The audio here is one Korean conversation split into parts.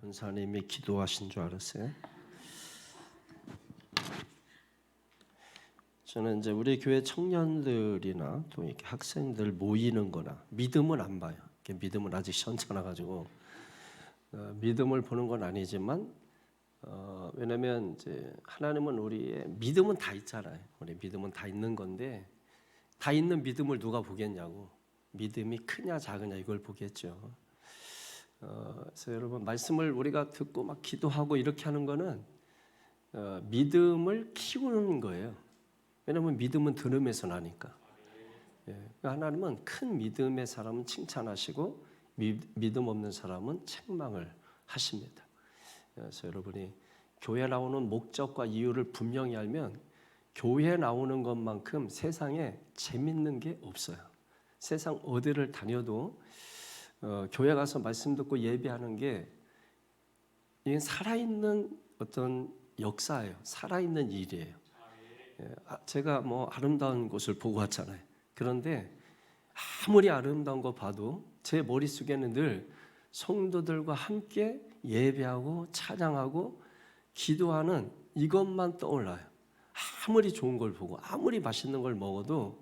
권사님이 기도하신 줄 알았어요. 저는 이제 우리 교회 청년들이나 또 이렇게 학생들 모이는 거나 믿음은 안 봐요. 믿음은 아직 시원찮아 가지고 믿음을 보는 건 아니지만 왜냐면 이제 하나님은 우리의 믿음은 다 있잖아요. 우리 믿음은 다 있는 건데 다 있는 믿음을 누가 보겠냐고. 믿음이 크냐 작으냐 이걸 보겠죠. 그래서 여러분 말씀을 우리가 듣고 막 기도하고 이렇게 하는 거는 믿음을 키우는 거예요. 왜냐하면 믿음은 들음에서 나니까. 하나님은 큰 믿음의 사람은 칭찬하시고 믿음 없는 사람은 책망을 하십니다. 그래서 여러분이 교회 나오는 목적과 이유를 분명히 알면 교회 나오는 것만큼 세상에 재밌는 게 없어요. 세상 어디를 다녀도 교회 가서 말씀 듣고 예배하는 게 이게 살아있는 어떤 역사예요. 살아있는 일이에요. 제가 뭐 아름다운 곳을 보고 왔잖아요. 그런데 아무리 아름다운 거 봐도 제 머릿속에는 늘 성도들과 함께 예배하고 찬양하고 기도하는 이것만 떠올라요. 아무리 좋은 걸 보고 아무리 맛있는 걸 먹어도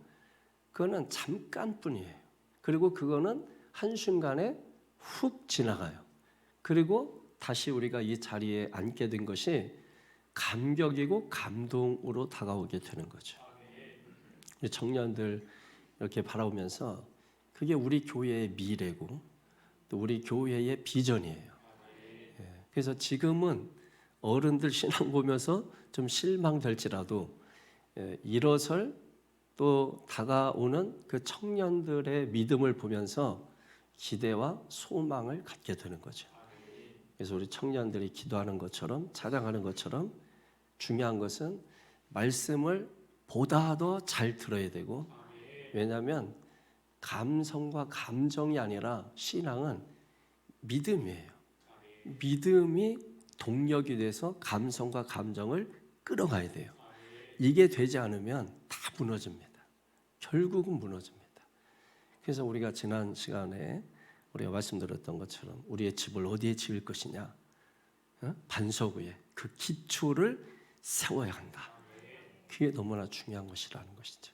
그거는 잠깐뿐이에요. 그리고 그거는 한순간에 훅 지나가요. 그리고 다시 우리가 이 자리에 앉게 된 것이 감격이고 감동으로 다가오게 되는 거죠. 우리 청년들 이렇게 바라보면서 그게 우리 교회의 미래고 또 우리 교회의 비전이에요. 그래서 지금은 어른들 신앙 보면서 좀 실망될지라도 일어설 또 다가오는 그 청년들의 믿음을 보면서 기대와 소망을 갖게 되는 거죠. 그래서 우리 청년들이 기도하는 것처럼 찬양하는 것처럼 중요한 것은 말씀을 보다 더 잘 들어야 되고, 왜냐하면 감성과 감정이 아니라 신앙은 믿음이에요. 믿음이 동력이 돼서 감성과 감정을 끌어가야 돼요. 이게 되지 않으면 다 무너집니다. 결국은 무너집니다. 그래서 우리가 지난 시간에 우리가 말씀드렸던 것처럼 우리의 집을 어디에 지을 것이냐, 반석 위에 그 기초를 세워야 한다. 그게 너무나 중요한 것이라는 것이죠.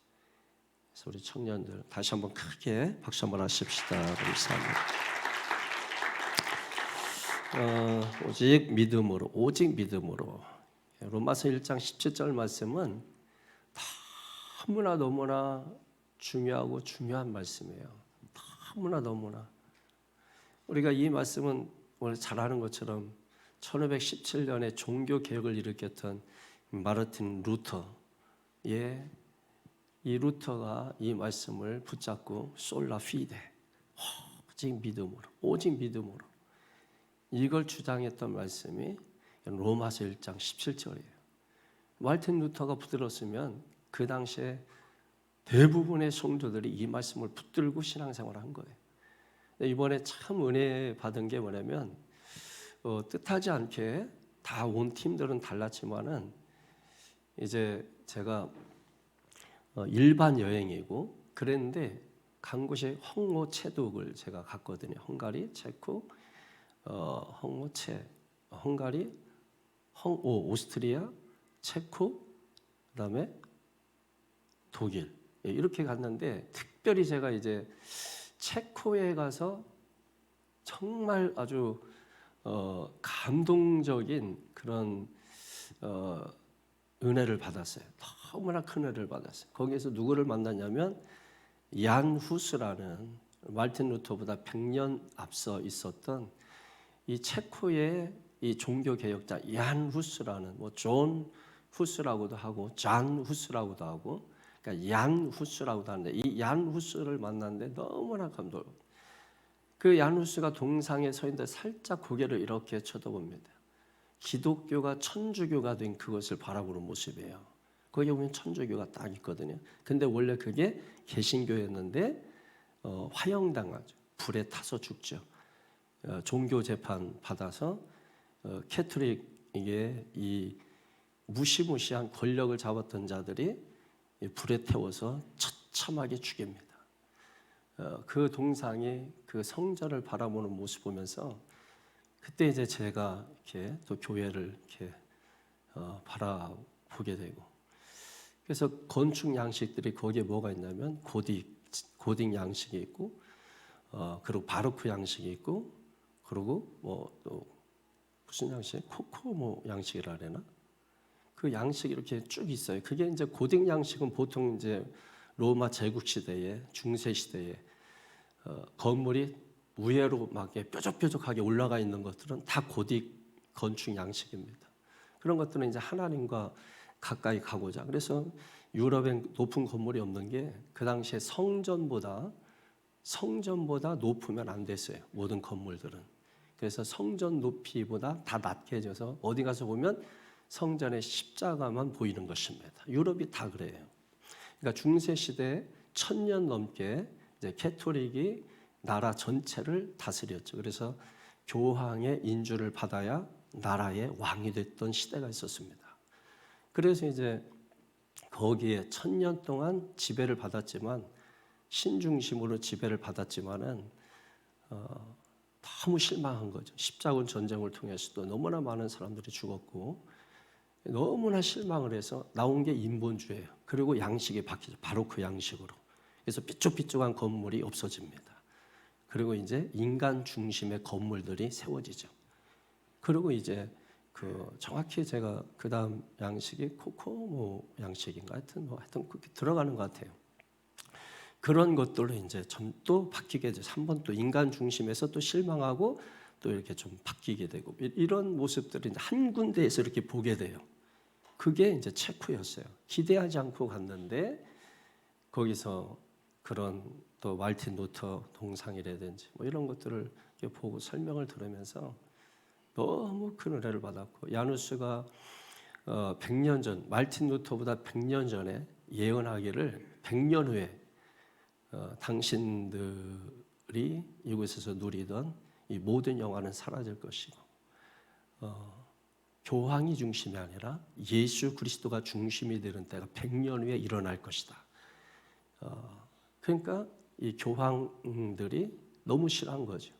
그래서 우리 청년들 다시 한번 크게 박수 한번 하십시다. 감사합니다. 오직 믿음으로 로마서 1장 17절 말씀은 너무나 중요하고 중요한 말씀이에요. 너무나 우리가 이 말씀은 오늘 잘 아는 것처럼 1517년에 종교 개혁을 일으켰던 마르틴 루터의 이 루터가 이 말씀을 붙잡고 솔라 피데 오직 믿음으로 이걸 주장했던 말씀이 로마서 1장 17절이에요. 마르틴 루터가 붙들었으면 그 당시에 대부분의 성도들이 이 말씀을 붙들고 신앙생활을 한 거예요. 이번에 참 은혜 받은 게 뭐냐면 뜻하지 않게 다 온 팀들은 달랐지만은 이제 제가 일반 여행이고 그랬는데 간 곳이 헝오 체독을 제가 갔거든요. 헝가리, 체코, 헝가리, 오스트리아, 체코, 그다음에 독일 이렇게 갔는데 특별히 제가 이제 체코에 가서 정말 아주 감동적인 그런 은혜를 받았어요. 너무나 큰 은혜를 받았어요. 거기에서 누구를 만났냐면 얀 후스라는 마르틴 루터보다 100년 앞서 있었던 이 체코의 이 종교 개혁자 얀 후스라는 존 후스라고도 하고 잔 후스라고도 하고 그러니까 얀 후스라고도 하는데 이 얀 후스를 만났는데 너무나 감동. 그 얀 후스가 동상에 서 있는데 살짝 고개를 이렇게 쳐다봅니다. 기독교가 천주교가 된 그것을 바라보는 모습이에요. 거기 보면 천주교가 딱 있거든요. 근데 원래 그게 개신교였는데 화형당하죠. 불에 타서 죽죠. 종교 재판 받아서 캐톨릭에게 이 무시무시한 권력을 잡았던 자들이 불에 태워서 처참하게 죽입니다. 그 동상이 그 성전을 바라보는 모습 보면서 그때 이제 제가 이렇게 또 교회를 이렇게 바라보게 되고, 그래서 건축 양식들이 거기에 뭐가 있냐면 고딕 양식이 있고, 그리고 바로크 양식이 있고, 그리고 뭐 또 무슨 양식, 코코 뭐 양식이라 그러나, 그 양식이 이렇게 쭉 있어요. 그게 이제 고딕 양식은 보통 이제 로마 제국 시대에, 중세 시대에 건물이 우회로 막 뾰족뾰족하게 올라가 있는 것들은 다 고딕 건축 양식입니다. 그런 것들은 이제 하나님과 가까이 가고자. 그래서 유럽엔 높은 건물이 없는 게 그 당시에 성전보다 높으면 안 됐어요. 모든 건물들은. 그래서 성전 높이보다 다 낮게 해져서 어디 가서 보면 성전의 십자가만 보이는 것입니다. 유럽이 다 그래요. 그러니까 중세 시대에 1000년 넘게 이제 캐토릭이 나라 전체를 다스렸죠. 그래서 교황의 인주를 받아야 나라의 왕이 됐던 시대가 있었습니다. 그래서 이제 거기에 1000년 동안 지배를 받았지만, 신중심으로 지배를 받았지만은 너무 실망한 거죠. 십자군 전쟁을 통해서도 너무나 많은 사람들이 죽었고, 너무나 실망을 해서 나온 게 인본주의예요. 그리고 양식이 바뀌죠. 바로크 양식으로. 그래서 삐쭉삐쭉한 건물이 없어집니다. 그리고 이제 인간 중심의 건물들이 세워지죠. 그리고 이제 정확히 제가 그 다음 양식이 코코모 양식인가 하여튼 그렇게 들어가는 것 같아요. 그런 것들로 이제 좀 또 바뀌게 되죠. 한번 또 인간 중심에서 또 실망하고 또 이렇게 좀 바뀌게 되고, 이런 모습들이 한 군데에서 이렇게 보게 돼요. 그게 이제 체코였어요. 기대하지 않고 갔는데 거기서 그런 또 말틴 루터 동상이라든지 뭐 이런 것들을 보고 설명을 들으면서 너무 큰 은혜를 받았고, 야누스가 100년 전, 말틴 루터보다 100년 전에 예언하기를 100년 후에 당신들이 이곳에서 누리던 이 모든 영화는 사라질 것이고, 교황이 중심이 아니라 예수 그리스도가 중심이 되는 때가 100년 후에 일어날 것이다. 그러니까 이 교황들이 너무 싫어한 거죠.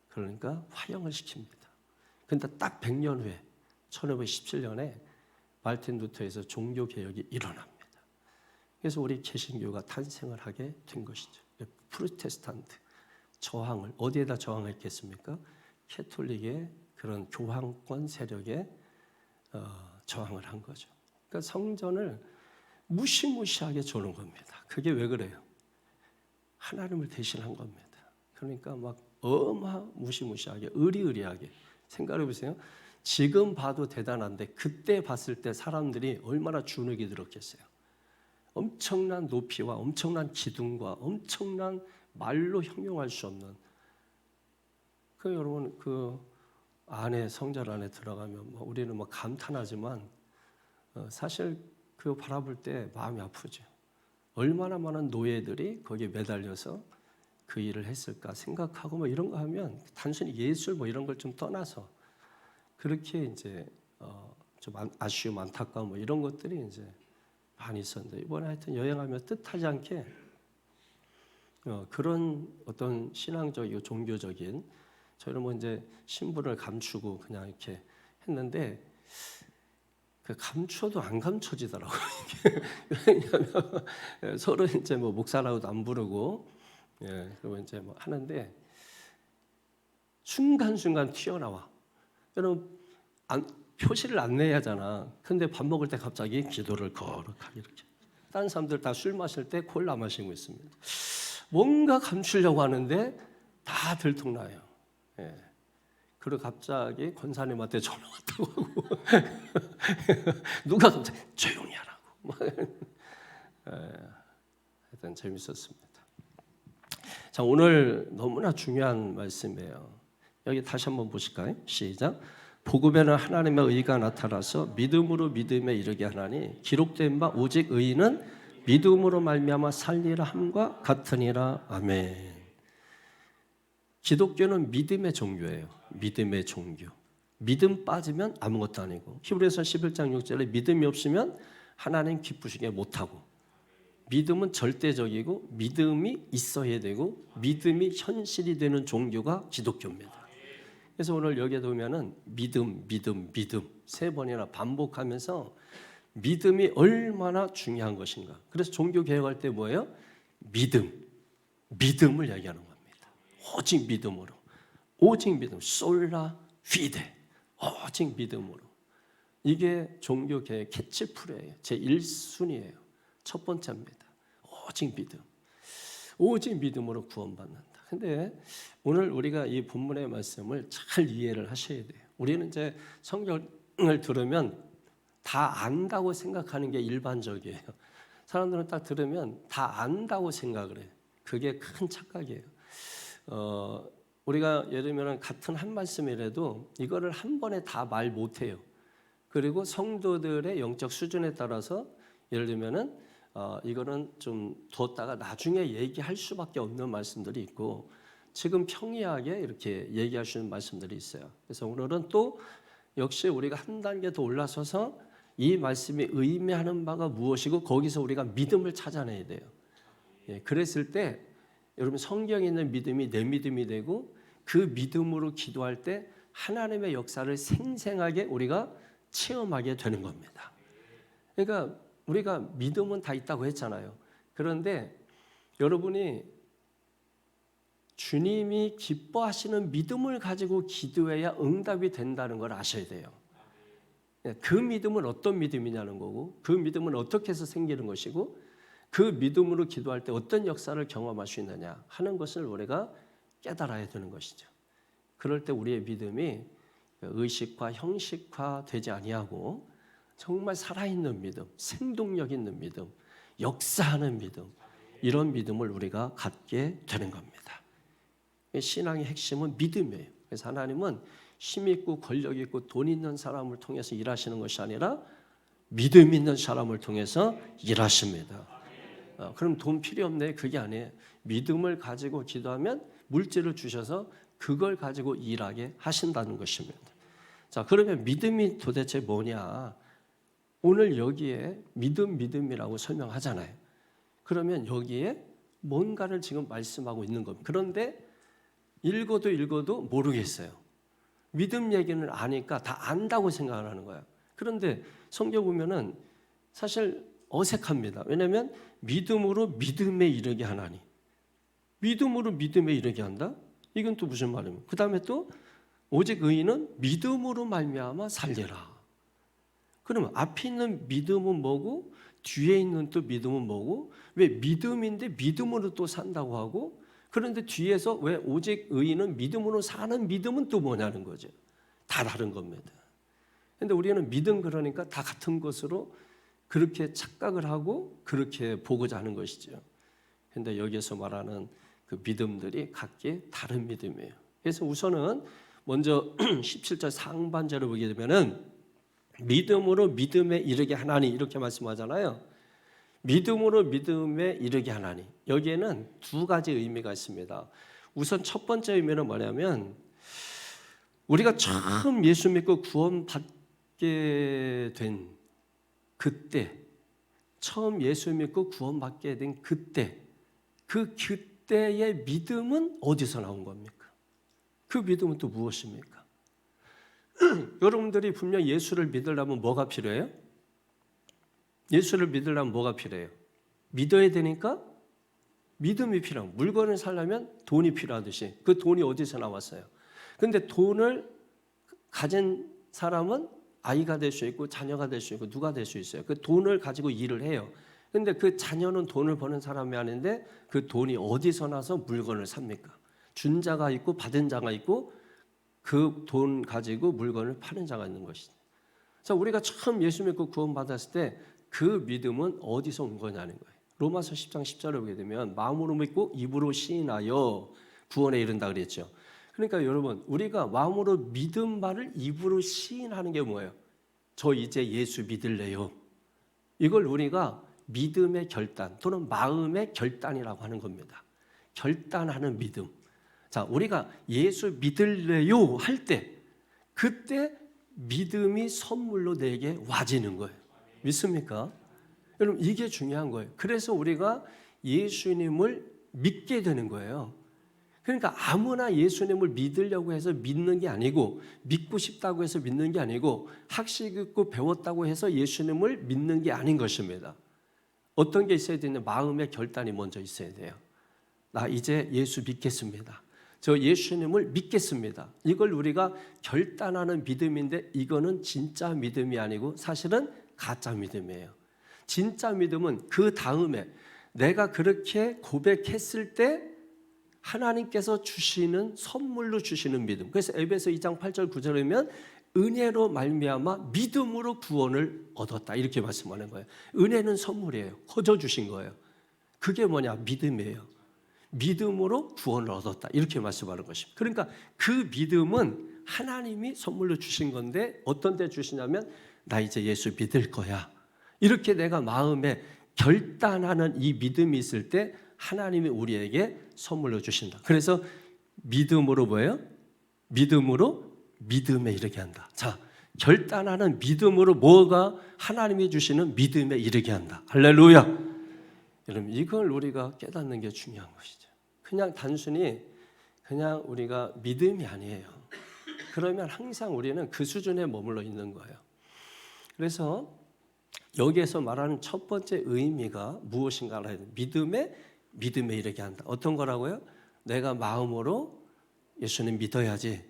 그러니까 화형을 시킵니다. 그런데 딱 100년 후에 1517년에 말틴 루터에서 종교개혁이 일어납니다. 그래서 우리 개신교가 탄생을 하게 된 것이죠. 프로테스탄트 저항을 어디에다 저항했겠습니까? 캐톨릭의 그런 교황권 세력에 저항을 한 거죠. 그러니까 성전을 무시무시하게 조는 겁니다. 그게 왜 그래요? 하나님을 대신한 겁니다. 그러니까 막 무시무시하게 의리의리하게 생각해 보세요. 지금 봐도 대단한데 그때 봤을 때 사람들이 얼마나 주눅이 들었겠어요. 엄청난 높이와 엄청난 기둥과 엄청난 말로 형용할 수 없는, 여러분 그 안에 성전 안에 들어가면 우리는 감탄하지만 사실 그 바라볼 때 마음이 아프죠. 얼마나 많은 노예들이 거기에 매달려서 그 일을 했을까 생각하고 이런 거 하면 단순히 예술 이런 걸 좀 떠나서 그렇게 이제 좀 아쉬움, 안타까움 이런 것들이 이제 많이 있었는데, 이번에 하여튼 여행하며 뜻하지 않게 그런 어떤 신앙적이고 종교적인, 저는 이제 신분을 감추고 그냥 이렇게 했는데 그 감춰도 안 감춰지더라고요. 왜냐하면 서로 이제 목사라고도 안 부르고, 그리고 이제 하는데 순간순간 튀어나와. 여러분 표시를 안 내야 하잖아. 근데 밥 먹을 때 갑자기 기도를 거룩하게 이렇게. 다른 사람들 다 술 마실 때 콜라 마시고 있습니다. 뭔가 감추려고 하는데 다 들통나요. 그리고 갑자기 권사님한테 전화 왔다고 하고 누가 갑자기 조용히 하라고. 하여튼 재밌었습니다. 자, 오늘 너무나 중요한 말씀이에요. 여기 다시 한번 보실까요? 시작. 복음에는 하나님의 의가 나타나서 믿음으로 믿음에 이르게 하나니 기록된 바 오직 의인은 믿음으로 말미암아 살리라 함과 같으니라. 아멘. 기독교는 믿음의 종교예요. 믿음의 종교. 믿음 빠지면 아무것도 아니고, 히브리서 11장 6절에 믿음이 없으면 하나님 기쁘시게 못하고, 믿음은 절대적이고 믿음이 있어야 되고 믿음이 현실이 되는 종교가 기독교입니다. 그래서 오늘 여기에 보면은 믿음, 믿음, 믿음 세 번이나 반복하면서 믿음이 얼마나 중요한 것인가. 그래서 종교 개혁할 때 뭐예요? 믿음을 얘기하는 겁니다. 오직 믿음으로, 오직 믿음, 솔라 피데, 오직 믿음으로. 이게 종교 개혁 캐치프레예요. 제 1순위예요. 첫 번째입니다. 오직 믿음, 오직 믿음으로 구원받는다. 근데 오늘 우리가 이 본문의 말씀을 잘 이해를 하셔야 돼요. 우리는 이제 성경을 들으면 다 안다고 생각하는 게 일반적이에요. 사람들은 딱 들으면 다 안다고 생각을 해요. 그게 큰 착각이에요. 우리가 예를 들면 같은 한 말씀이라도 이거를 한 번에 다 말 못해요. 그리고 성도들의 영적 수준에 따라서 예를 들면은 이거는 좀 뒀다가 나중에 얘기할 수밖에 없는 말씀들이 있고 지금 평이하게 이렇게 얘기할 수 있는 말씀들이 있어요. 그래서 오늘은 또 역시 우리가 한 단계 더 올라서서 이 말씀이 의미하는 바가 무엇이고 거기서 우리가 믿음을 찾아내야 돼요. 예, 그랬을 때 여러분 성경에 있는 믿음이 내 믿음이 되고 그 믿음으로 기도할 때 하나님의 역사를 생생하게 우리가 체험하게 되는 겁니다. 그러니까 우리가 믿음은 다 있다고 했잖아요. 그런데 여러분이 주님이 기뻐하시는 믿음을 가지고 기도해야 응답이 된다는 걸 아셔야 돼요. 그 믿음은 어떤 믿음이냐는 거고 그 믿음은 어떻게 해서 생기는 것이고 그 믿음으로 기도할 때 어떤 역사를 경험할 수 있느냐 하는 것을 우리가 깨달아야 되는 것이죠. 그럴 때 우리의 믿음이 의식화, 형식화 되지 아니하고 정말 살아있는 믿음, 생동력 있는 믿음, 역사하는 믿음 이런 믿음을 우리가 갖게 되는 겁니다. 신앙의 핵심은 믿음이에요. 그래서 하나님은 힘 있고 권력 있고 돈 있는 사람을 통해서 일하시는 것이 아니라 믿음 있는 사람을 통해서 일하십니다. 그럼 돈 필요 없네 그게 아니에요. 믿음을 가지고 기도하면 물질을 주셔서 그걸 가지고 일하게 하신다는 것입니다. 자, 그러면 믿음이 도대체 뭐냐? 오늘 여기에 믿음이라고 설명하잖아요. 그러면 여기에 뭔가를 지금 말씀하고 있는 겁니다. 그런데 읽어도 모르겠어요. 믿음 얘기는 아니까 다 안다고 생각을 하는 거야. 그런데 성경 보면은 사실 어색합니다. 왜냐하면 믿음으로 믿음에 이르게 하나니. 믿음으로 믿음에 이르게 한다? 이건 또 무슨 말입니까? 그 다음에 또 오직 의인은 믿음으로 말미암아 살리라. 그러면 앞에 있는 믿음은 뭐고 뒤에 있는 또 믿음은 뭐고 왜 믿음인데 믿음으로 또 산다고 하고 그런데 뒤에서 왜 오직 의인은 믿음으로 사는 믿음은 또 뭐냐는 거죠. 다 다른 겁니다. 그런데 우리는 믿음 그러니까 다 같은 것으로 그렇게 착각을 하고 그렇게 보고자 하는 것이죠. 그런데 여기서 말하는 그 믿음들이 각기 다른 믿음이에요. 그래서 우선은 먼저 17절 상반절을 보게 되면은 믿음으로 믿음에 이르게 하나니 이렇게 말씀하잖아요. 믿음으로 믿음에 이르게 하나니 여기에는 두 가지 의미가 있습니다. 우선 첫 번째 의미는 뭐냐면 우리가 처음 예수 믿고 구원받게 된 그때 처음 예수 믿고 구원받게 된 그때 그때의 믿음은 어디서 나온 겁니까? 그 믿음은 또 무엇입니까? 여러분들이 분명 예수를 믿으려면 뭐가 필요해요? 예수를 믿으려면 뭐가 필요해요? 믿어야 되니까 믿음이 필요하고 물건을 사려면 돈이 필요하듯이 그 돈이 어디서 나왔어요? 근데 돈을 가진 사람은 아이가 될 수 있고 자녀가 될 수 있고 누가 될 수 있어요. 그 돈을 가지고 일을 해요. 근데 그 자녀는 돈을 버는 사람이 아닌데 그 돈이 어디서 나서 물건을 삽니까? 준 자가 있고 받은 자가 있고 그 돈 가지고 물건을 파는 자가 있는 것이죠. 자, 우리가 처음 예수 믿고 구원받았을 때 그 믿음은 어디서 온 거냐는 거예요. 로마서 10장 10절을 보게 되면 마음으로 믿고 입으로 시인하여 구원에 이른다 그랬죠. 그러니까 여러분 우리가 마음으로 믿은 바를 입으로 시인하는 게 뭐예요? 저 이제 예수 믿을래요. 이걸 우리가 믿음의 결단 또는 마음의 결단이라고 하는 겁니다. 결단하는 믿음. 자, 우리가 예수 믿을래요 할 때 그때 믿음이 선물로 내게 와지는 거예요. 믿습니까? 여러분 이게 중요한 거예요. 그래서 우리가 예수님을 믿게 되는 거예요. 그러니까 아무나 예수님을 믿으려고 해서 믿는 게 아니고, 믿고 싶다고 해서 믿는 게 아니고, 학식 있고 배웠다고 해서 예수님을 믿는 게 아닌 것입니다. 어떤 게 있어야 되냐? 마음의 결단이 먼저 있어야 돼요. 나 이제 예수 믿겠습니다. 저 예수님을 믿겠습니다. 이걸 우리가 결단하는 믿음인데, 이거는 진짜 믿음이 아니고 사실은 가짜 믿음이에요. 진짜 믿음은 그 다음에 내가 그렇게 고백했을 때 하나님께서 주시는, 선물로 주시는 믿음. 그래서 에베소 2장 8절 9절에 보면 은혜로 말미암아 믿음으로 구원을 얻었다, 이렇게 말씀하는 거예요. 은혜는 선물이에요. 거저 주신 거예요. 그게 뭐냐? 믿음이에요. 믿음으로 구원을 얻었다, 이렇게 말씀하는 것입니다. 그러니까 그 믿음은 하나님이 선물로 주신 건데, 어떤 데 주시냐면 나 이제 예수 믿을 거야, 이렇게 내가 마음에 결단하는 이 믿음이 있을 때 하나님이 우리에게 선물로 주신다. 그래서 믿음으로 뭐예요? 믿음으로 믿음에 이르게 한다. 자, 결단하는 믿음으로 뭐가 하나님이 주시는 믿음에 이르게 한다. 할렐루야. 여러분, 이걸 우리가 깨닫는 게 중요한 것이죠. 그냥 단순히 그냥 우리가 믿음이 아니에요. 그러면 항상 우리는 그 수준에 머물러 있는 거예요. 그래서 여기에서 말하는 첫 번째 의미가 무엇인가 알아야 돼요. 믿음에 이르게 한다. 어떤 거라고요? 내가 마음으로 예수님 믿어야지,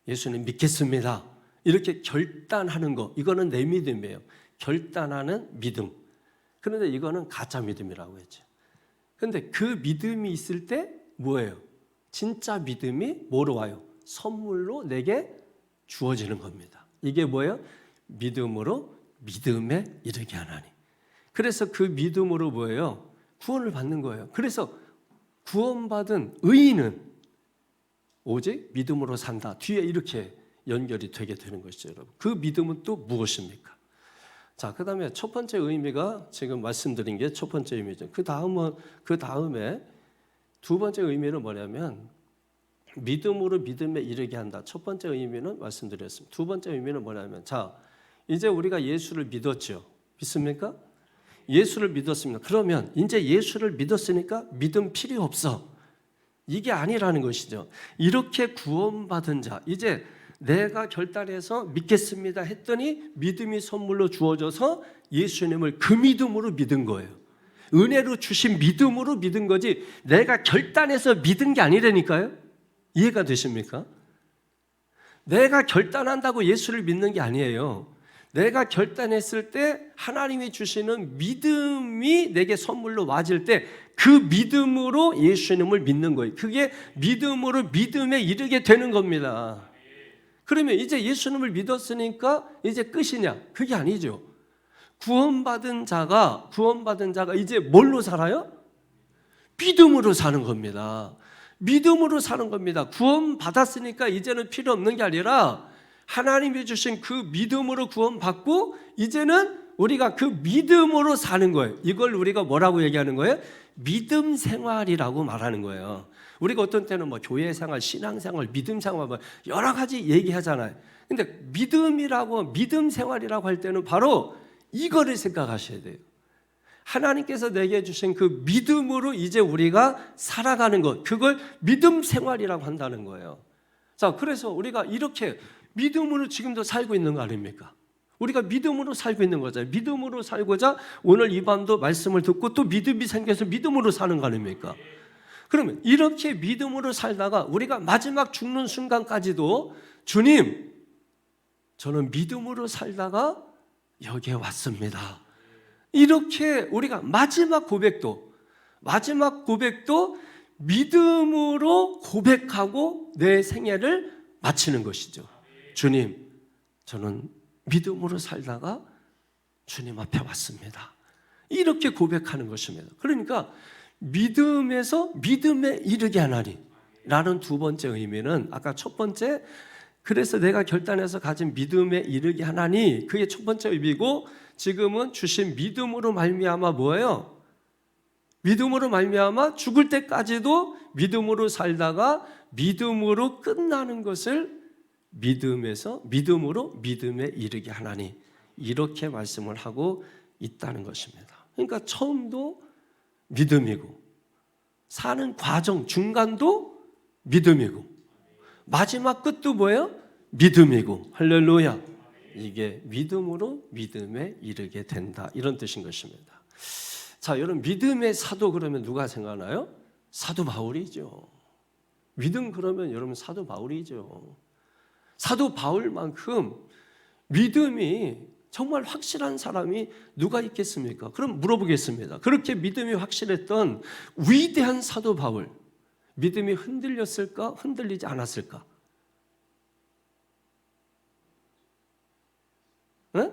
예수님 믿겠습니다, 이렇게 결단하는 거, 이거는 내 믿음이에요. 결단하는 믿음. 그런데 이거는 가짜 믿음이라고 했죠. 그런데 그 믿음이 있을 때 뭐예요? 진짜 믿음이 뭐로 와요? 선물로 내게 주어지는 겁니다. 이게 뭐예요? 믿음으로 믿음에 이르게 하나니. 그래서 그 믿음으로 뭐예요? 구원을 받는 거예요. 그래서 구원받은 의인은 오직 믿음으로 산다, 뒤에 이렇게 연결이 되게 되는 것이죠, 여러분. 그 믿음은 또 무엇입니까? 자, 그 다음에 첫 번째 의미가 지금 말씀드린 게 첫 번째 의미죠. 그 다음에 두 번째 의미는 뭐냐면 믿음으로 믿음에 이르게 한다. 첫 번째 의미는 말씀드렸습니다. 두 번째 의미는 뭐냐면, 자, 이제 우리가 예수를 믿었죠. 믿습니까? 예수를 믿었습니다. 그러면 이제 예수를 믿었으니까 믿음 필요 없어, 이게 아니라는 것이죠. 이렇게 구원받은 자, 이제 내가 결단해서 믿겠습니다 했더니 믿음이 선물로 주어져서 예수님을 그 믿음으로 믿은 거예요. 은혜로 주신 믿음으로 믿은 거지, 내가 결단해서 믿은 게 아니라니까요. 이해가 되십니까? 내가 결단한다고 예수를 믿는 게 아니에요. 내가 결단했을 때 하나님이 주시는 믿음이 내게 선물로 와질 때 그 믿음으로 예수님을 믿는 거예요. 그게 믿음으로 믿음에 이르게 되는 겁니다. 그러면 이제 예수님을 믿었으니까 이제 끝이냐? 그게 아니죠. 구원받은 자가 이제 뭘로 살아요? 믿음으로 사는 겁니다. 믿음으로 사는 겁니다. 구원받았으니까 이제는 필요 없는 게 아니라 하나님이 주신 그 믿음으로 구원받고 이제는 우리가 그 믿음으로 사는 거예요. 이걸 우리가 뭐라고 얘기하는 거예요? 믿음 생활이라고 말하는 거예요. 우리가 어떤 때는 뭐 교회 생활, 신앙 생활, 믿음 생활 뭐 여러 가지 얘기하잖아요. 근데 믿음 생활이라고 할 때는 바로 이거를 생각하셔야 돼요. 하나님께서 내게 주신 그 믿음으로 이제 우리가 살아가는 것, 그걸 믿음 생활이라고 한다는 거예요. 자, 그래서 우리가 이렇게 믿음으로 지금도 살고 있는 거 아닙니까? 우리가 믿음으로 살고 있는 거잖아요. 믿음으로 살고자 오늘 이 밤도 말씀을 듣고 또 믿음이 생겨서 믿음으로 사는 거 아닙니까? 그러면 이렇게 믿음으로 살다가 우리가 마지막 죽는 순간까지도 주님, 저는 믿음으로 살다가 여기에 왔습니다, 이렇게 우리가 마지막 고백도 믿음으로 고백하고 내 생애를 마치는 것이죠. 주님, 저는 믿음으로 살다가 주님 앞에 왔습니다, 이렇게 고백하는 것입니다. 그러니까 믿음에서 믿음에 이르게 하나니 라는 두 번째 의미는 아까 첫 번째, 그래서 내가 결단해서 가진 믿음에 이르게 하나니, 그게 첫 번째 의미고, 지금은 주신 믿음으로 말미암아 뭐예요? 믿음으로 말미암아 죽을 때까지도 믿음으로 살다가 믿음으로 끝나는 것을 믿음으로 믿음에 이르게 하나니, 이렇게 말씀을 하고 있다는 것입니다. 그러니까 처음도 믿음이고 사는 과정 중간도 믿음이고 마지막 끝도 뭐예요? 믿음이고. 할렐루야. 이게 믿음으로 믿음에 이르게 된다, 이런 뜻인 것입니다. 자, 여러분, 믿음의 사도 그러면 누가 생각나요? 사도 바울이죠. 믿음 그러면 여러분 사도 바울이죠. 사도 바울만큼 믿음이 정말 확실한 사람이 누가 있겠습니까? 그럼 물어보겠습니다. 그렇게 믿음이 확실했던 위대한 사도 바울, 믿음이 흔들렸을까? 흔들리지 않았을까? 네?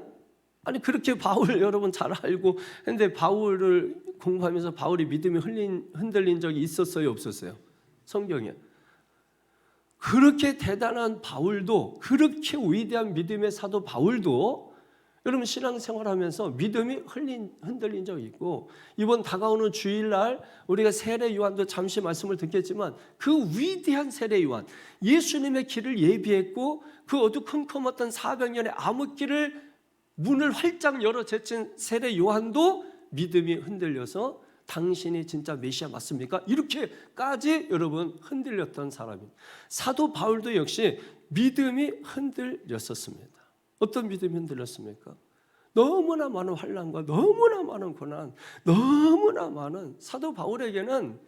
아니, 그렇게 바울 여러분 잘 알고 했는데 바울을 공부하면서 바울이 믿음이 흔들린 적이 있었어요, 없었어요? 성경에. 그렇게 대단한 바울도, 그렇게 위대한 믿음의 사도 바울도 여러분 신앙생활하면서 믿음이 흔들린 적이 있고, 이번 다가오는 주일날 우리가 세례 요한도 잠시 말씀을 듣겠지만 그 위대한 세례 요한, 예수님의 길을 예비했고 그 어두컴컴했던 400년의 암흑길을 문을 활짝 열어 제친 세례 요한도 믿음이 흔들려서 당신이 진짜 메시아 맞습니까? 이렇게까지 여러분 흔들렸던 사람입니다. 사도 바울도 역시 믿음이 흔들렸었습니다. 어떤 믿음이 흔들렸습니까? 너무나 많은 환난과 너무나 많은 고난, 너무나 많은, 사도 바울에게는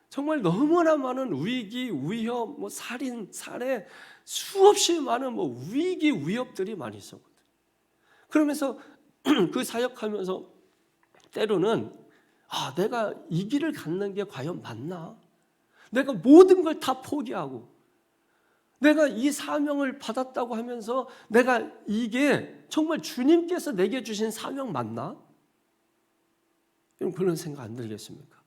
정말 너무나 많은 위기, 위협, 살인, 살해, 수없이 많은 위기, 위협들이 많이 있었거든요. 그러면서 그 사역하면서 때로는 내가 이 길을 갖는 게 과연 맞나? 내가 모든 걸 다 포기하고 내가 이 사명을 받았다고 하면서 내가 이게 정말 주님께서 내게 주신 사명 맞나? 여러분 그런 생각 안 들겠습니까?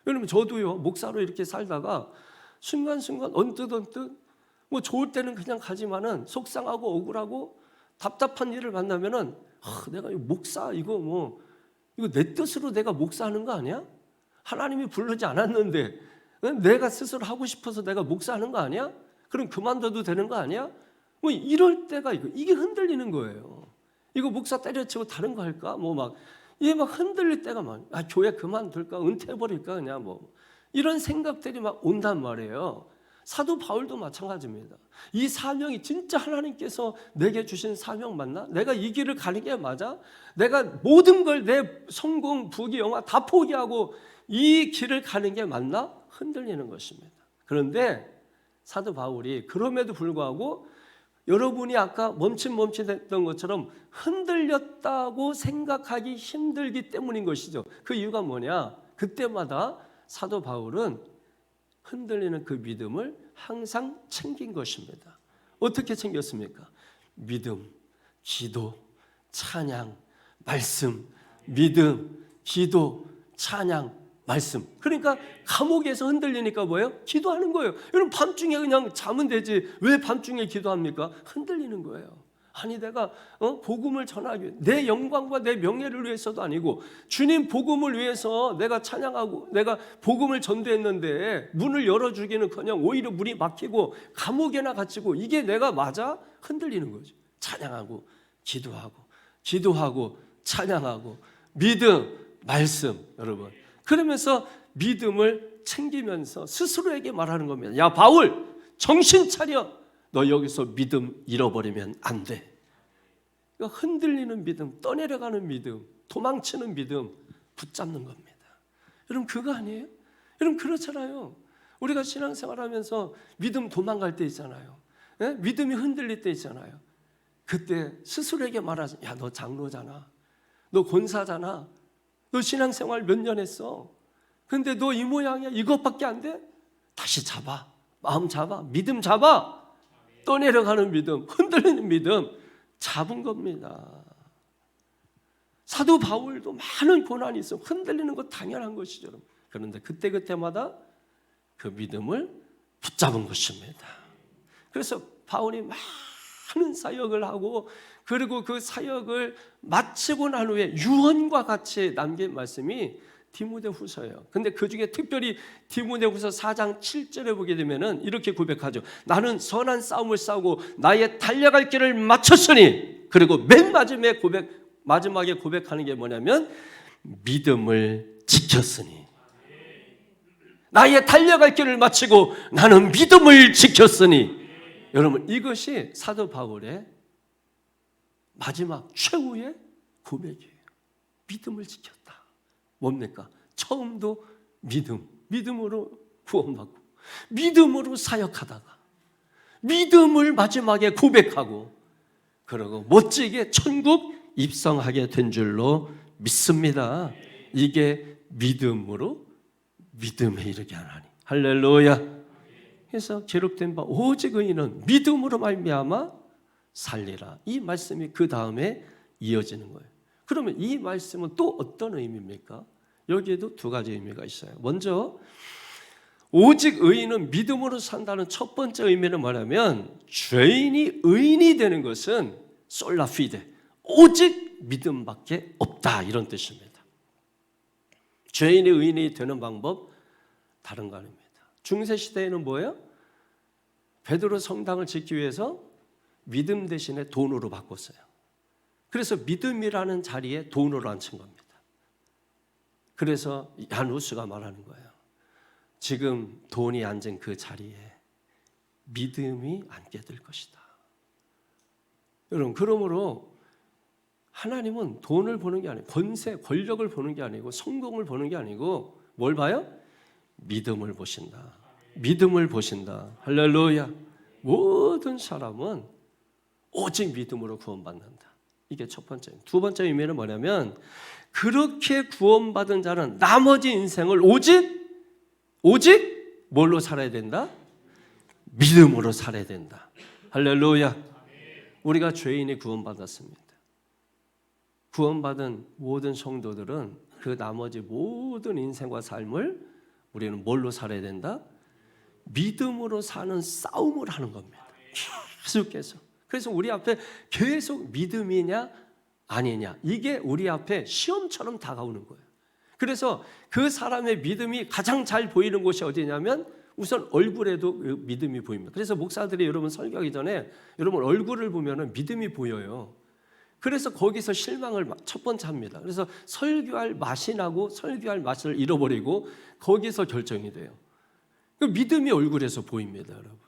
여러분 저도요, 목사로 이렇게 살다가 순간순간 언뜻 좋을 때는 그냥 가지만은 속상하고 억울하고 답답한 일을 만나면은 내가 목사 이거 내 뜻으로 내가 목사하는 거 아니야? 하나님이 부르지 않았는데 내가 스스로 하고 싶어서 내가 목사하는 거 아니야? 그럼 그만둬도 되는 거 아니야? 이럴 때가 이게 흔들리는 거예요. 이거 목사 때려치고 다른 거 할까? 이게 막 흔들릴 때가 교회 그만둘까? 은퇴해버릴까? 그냥 이런 생각들이 막 온단 말이에요. 사도 바울도 마찬가지입니다. 이 사명이 진짜 하나님께서 내게 주신 사명 맞나? 내가 이 길을 가는 게 맞아? 내가 모든 걸 내 성공, 부귀, 영화 다 포기하고 이 길을 가는 게 맞나? 흔들리는 것입니다. 그런데 사도 바울이 그럼에도 불구하고 여러분이 아까 멈칫했던 것처럼 흔들렸다고 생각하기 힘들기 때문인 것이죠. 그 이유가 뭐냐? 그때마다 사도 바울은 흔들리는 그 믿음을 항상 챙긴 것입니다. 어떻게 챙겼습니까? 믿음, 기도, 찬양, 말씀, 믿음, 기도, 찬양, 말씀. 그러니까 감옥에서 흔들리니까 뭐예요? 기도하는 거예요. 여러분 밤중에 그냥 자면 되지 왜 밤중에 기도합니까? 흔들리는 거예요. 아니 내가 복음을 전하기 위해 내 영광과 내 명예를 위해서도 아니고 주님 복음을 위해서 내가 찬양하고 내가 복음을 전도했는데 문을 열어주기는커녕 오히려 문이 막히고 감옥에나 갇히고 이게 내가 맞아? 흔들리는 거죠. 찬양하고 기도하고 찬양하고 믿음, 말씀. 여러분 그러면서 믿음을 챙기면서 스스로에게 말하는 겁니다. 야 바울 정신 차려. 너 여기서 믿음 잃어버리면 안 돼. 그러니까 흔들리는 믿음, 떠내려가는 믿음, 도망치는 믿음 붙잡는 겁니다. 여러분 그거 아니에요? 여러분 그렇잖아요. 우리가 신앙생활하면서 믿음 도망갈 때 있잖아요. 예? 믿음이 흔들릴 때 있잖아요. 그때 스스로에게 말하지. 야 너 장로잖아. 너 권사잖아. 너 신앙생활 몇 년 했어. 근데 너 이 모양이야. 이것밖에 안 돼? 다시 잡아. 마음 잡아. 믿음 잡아. 떠내려가는 믿음, 흔들리는 믿음 잡은 겁니다. 사도 바울도 많은 고난이 있어 흔들리는 것 당연한 것이죠. 그런데 그때마다 그 믿음을 붙잡은 것입니다. 그래서 바울이 많은 사역을 하고 그리고 그 사역을 마치고 난 후에 유언과 같이 남긴 말씀이 디모데후서예요. 근데 그 중에 특별히 디모데후서 4장 7절에 보게 되면은 이렇게 고백하죠. 나는 선한 싸움을 싸우고 나의 달려갈 길을 마쳤으니. 그리고 맨 마지막에 고백하는 게 뭐냐면 믿음을 지켰으니. 나의 달려갈 길을 마치고 나는 믿음을 지켰으니. 여러분, 이것이 사도 바울의 마지막 최후의 고백이에요. 믿음을 지켰다. 뭡니까? 처음도 믿음으로 구원받고 믿음으로 사역하다가 믿음을 마지막에 고백하고 그러고 멋지게 천국 입성하게 된 줄로 믿습니다. 이게 믿음으로 믿음에 이르게 하나니. 할렐루야. 그래서 기록된 바 오직 의인은 믿음으로 말미암아 살리라. 이 말씀이 그 다음에 이어지는 거예요. 그러면 이 말씀은 또 어떤 의미입니까? 여기에도 두 가지 의미가 있어요. 먼저 오직 의인은 믿음으로 산다는 첫 번째 의미는 뭐냐면 죄인이 의인이 되는 것은 솔라 피데, 오직 믿음밖에 없다, 이런 뜻입니다. 죄인이 의인이 되는 방법 다른 거 아닙니다. 중세 시대에는 뭐예요? 베드로 성당을 짓기 위해서 믿음 대신에 돈으로 바꿨어요. 그래서 믿음이라는 자리에 돈으로 앉힌 겁니다. 그래서 얀 후스가 말하는 거예요. 지금 돈이 앉은 그 자리에 믿음이 앉게 될 것이다. 여러분, 그러므로 하나님은 돈을 보는 게 아니고 권세, 권력을 보는 게 아니고 성공을 보는 게 아니고 뭘 봐요? 믿음을 보신다. 믿음을 보신다. 할렐루야. 모든 사람은 오직 믿음으로 구원받는다. 이게 첫 번째. 두 번째 의미는 뭐냐면 그렇게 구원받은 자는 나머지 인생을 오직 뭘로 살아야 된다? 믿음으로 살아야 된다. 할렐루야. 우리가 죄인이 구원받았습니다. 구원받은 모든 성도들은 그 나머지 모든 인생과 삶을 우리는 뭘로 살아야 된다? 믿음으로 사는 싸움을 하는 겁니다. 계속해서. 그래서 우리 앞에 계속 믿음이냐 아니냐, 이게 우리 앞에 시험처럼 다가오는 거예요. 그래서 그 사람의 믿음이 가장 잘 보이는 곳이 어디냐면 우선 얼굴에도 믿음이 보입니다. 그래서 목사들이 여러분 설교하기 전에 여러분 얼굴을 보면 믿음이 보여요. 그래서 거기서 실망을 첫 번째 합니다. 그래서 설교할 맛이 나고 설교할 맛을 잃어버리고 거기서 결정이 돼요. 그 믿음이 얼굴에서 보입니다, 여러분.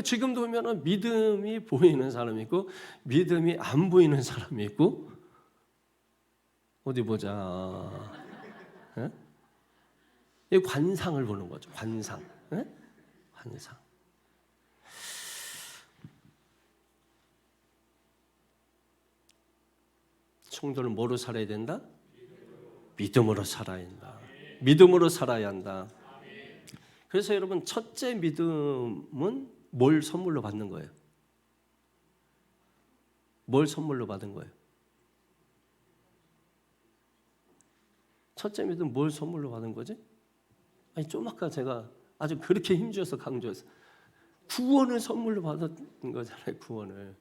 지금도 보면 믿음이 보이는 사람이 있고 믿음이 안 보이는 사람이 있고, 어디 보자. 이 관상을 보는 거죠. 관상. 관상. 성도는 뭐로 살아야 된다? 믿음으로 살아야 한다. 믿음으로 살아야 한다. 그래서 여러분, 첫째 믿음은 뭘 선물로 받는 거예요? 뭘 선물로 받은 거예요? 첫째 믿음 뭘 선물로 받은 거지? 아니, 좀 아까 제가 아주 그렇게 힘줘서 강조해서 구원을 선물로 받은 거잖아요. 구원을.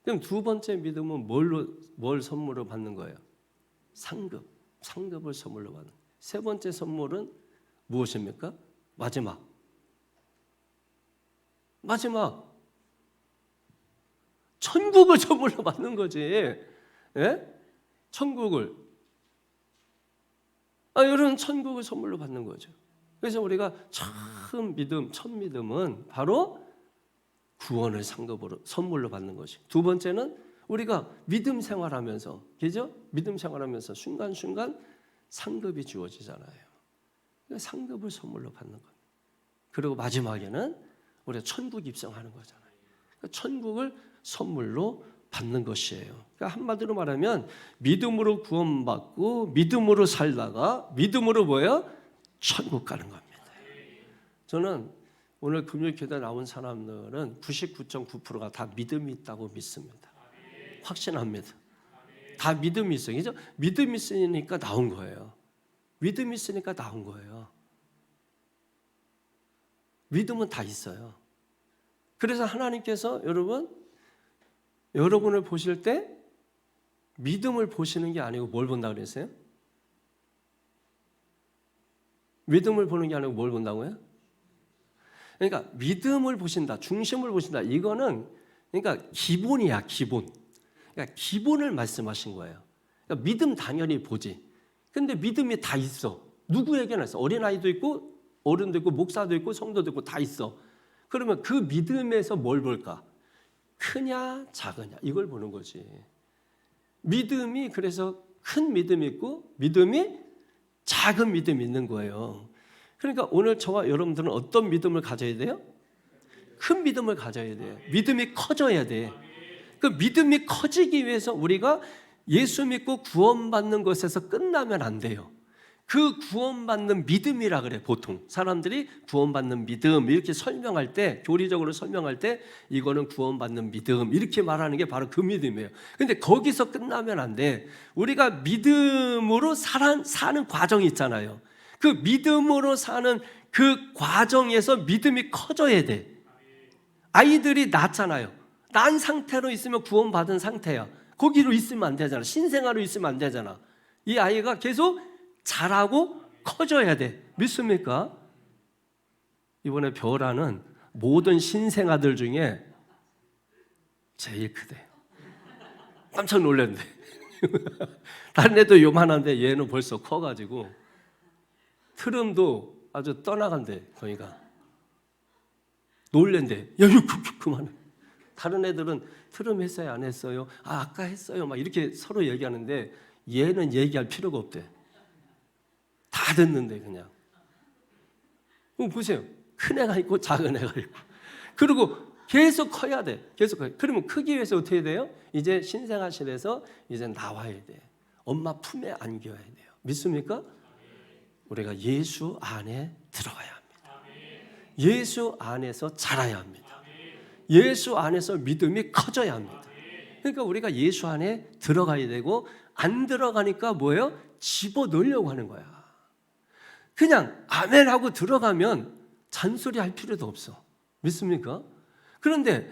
그럼 두 번째 믿음은 뭘 선물로 받는 거예요? 상급을 선물로 받는. 세 번째 선물은 무엇입니까? 마지막 천국을 선물로 받는 거지. 예? 천국을. 여러분, 천국을 선물로 받는 거죠. 그래서 우리가 첫 믿음은 바로 구원을 상급으로 선물로 받는 것이. 두 번째는 우리가 믿음 생활하면서, 그죠? 믿음 생활하면서 순간순간 상급이 주어지잖아요. 상급을 선물로 받는 겁니다. 그리고 마지막에는 우리가 천국 입성하는 거잖아요. 천국을 선물로 받는 것이에요. 그러니까 한마디로 말하면 믿음으로 구원받고 믿음으로 살다가 믿음으로 뭐예요? 천국 가는 겁니다. 저는 오늘 금요일교회 나온 사람들은 99.9%가 다 믿음이 있다고 믿습니다. 확신합니다. 다 믿음이 있어요. 그죠? 믿음이 있으니까 나온 거예요. 믿음이 있으니까 나온 거예요. 믿음은 다 있어요. 그래서 하나님께서 여러분을 보실 때 믿음을 보시는 게 아니고 뭘 본다고 그랬어요? 믿음을 보는 게 아니고 뭘 본다고요? 그러니까 믿음을 보신다, 중심을 보신다. 이거는 그러니까 기본이야, 기본. 그러니까 기본을 말씀하신 거예요. 그러니까 믿음 당연히 보지. 근데 믿음이 다 있어. 누구에게나 있어. 어린아이도 있고 어른도 있고 목사도 있고 성도도 있고 다 있어. 그러면 그 믿음에서 뭘 볼까? 크냐 작으냐 이걸 보는 거지. 믿음이 그래서 큰 믿음이 있고 믿음이 작은 믿음이 있는 거예요. 그러니까 오늘 저와 여러분들은 어떤 믿음을 가져야 돼요? 큰 믿음을 가져야 돼요. 믿음이 커져야 돼. 그 믿음이 커지기 위해서 우리가 예수 믿고 구원받는 것에서 끝나면 안 돼요. 그 구원받는 믿음이라 그래. 보통 사람들이 구원받는 믿음 이렇게 설명할 때, 교리적으로 설명할 때 이거는 구원받는 믿음 이렇게 말하는 게 바로 그 믿음이에요. 근데 거기서 끝나면 안 돼. 우리가 믿음으로 사는 과정이 있잖아요. 그 믿음으로 사는 그 과정에서 믿음이 커져야 돼. 아이들이 낳잖아요. 난 상태로 있으면 구원받은 상태야. 거기로 있으면 안 되잖아. 신생아로 있으면 안 되잖아. 이 아이가 계속 자라고 커져야 돼. 믿습니까? 이번에 벼라는 모든 신생아들 중에 제일 크대. 깜짝 놀랐는데. 다른 애도 요만한데 얘는 벌써 커가지고 트름도 아주 떠나간대. 거기가 놀랜대. 야, 그만해. 다른 애들은 트름 했어요 안 했어요? 아까 했어요 막 이렇게 서로 얘기하는데 얘는 얘기할 필요가 없대. 다 듣는데 그냥. 보세요. 큰 애가 있고 작은 애가 있고. 그리고 계속 커야 돼. 계속 커야 돼. 그러면 크기 위해서 어떻게 돼요? 이제 신생아실에서 이제 나와야 돼. 엄마 품에 안겨야 돼요. 믿습니까? 우리가 예수 안에 들어가야 합니다. 예수 안에서 자라야 합니다. 예수 안에서 믿음이 커져야 합니다. 그러니까 우리가 예수 안에 들어가야 되고 안 들어가니까 뭐예요? 집어넣으려고 하는 거야. 그냥 아멘 하고 들어가면 잔소리 할 필요도 없어. 믿습니까? 그런데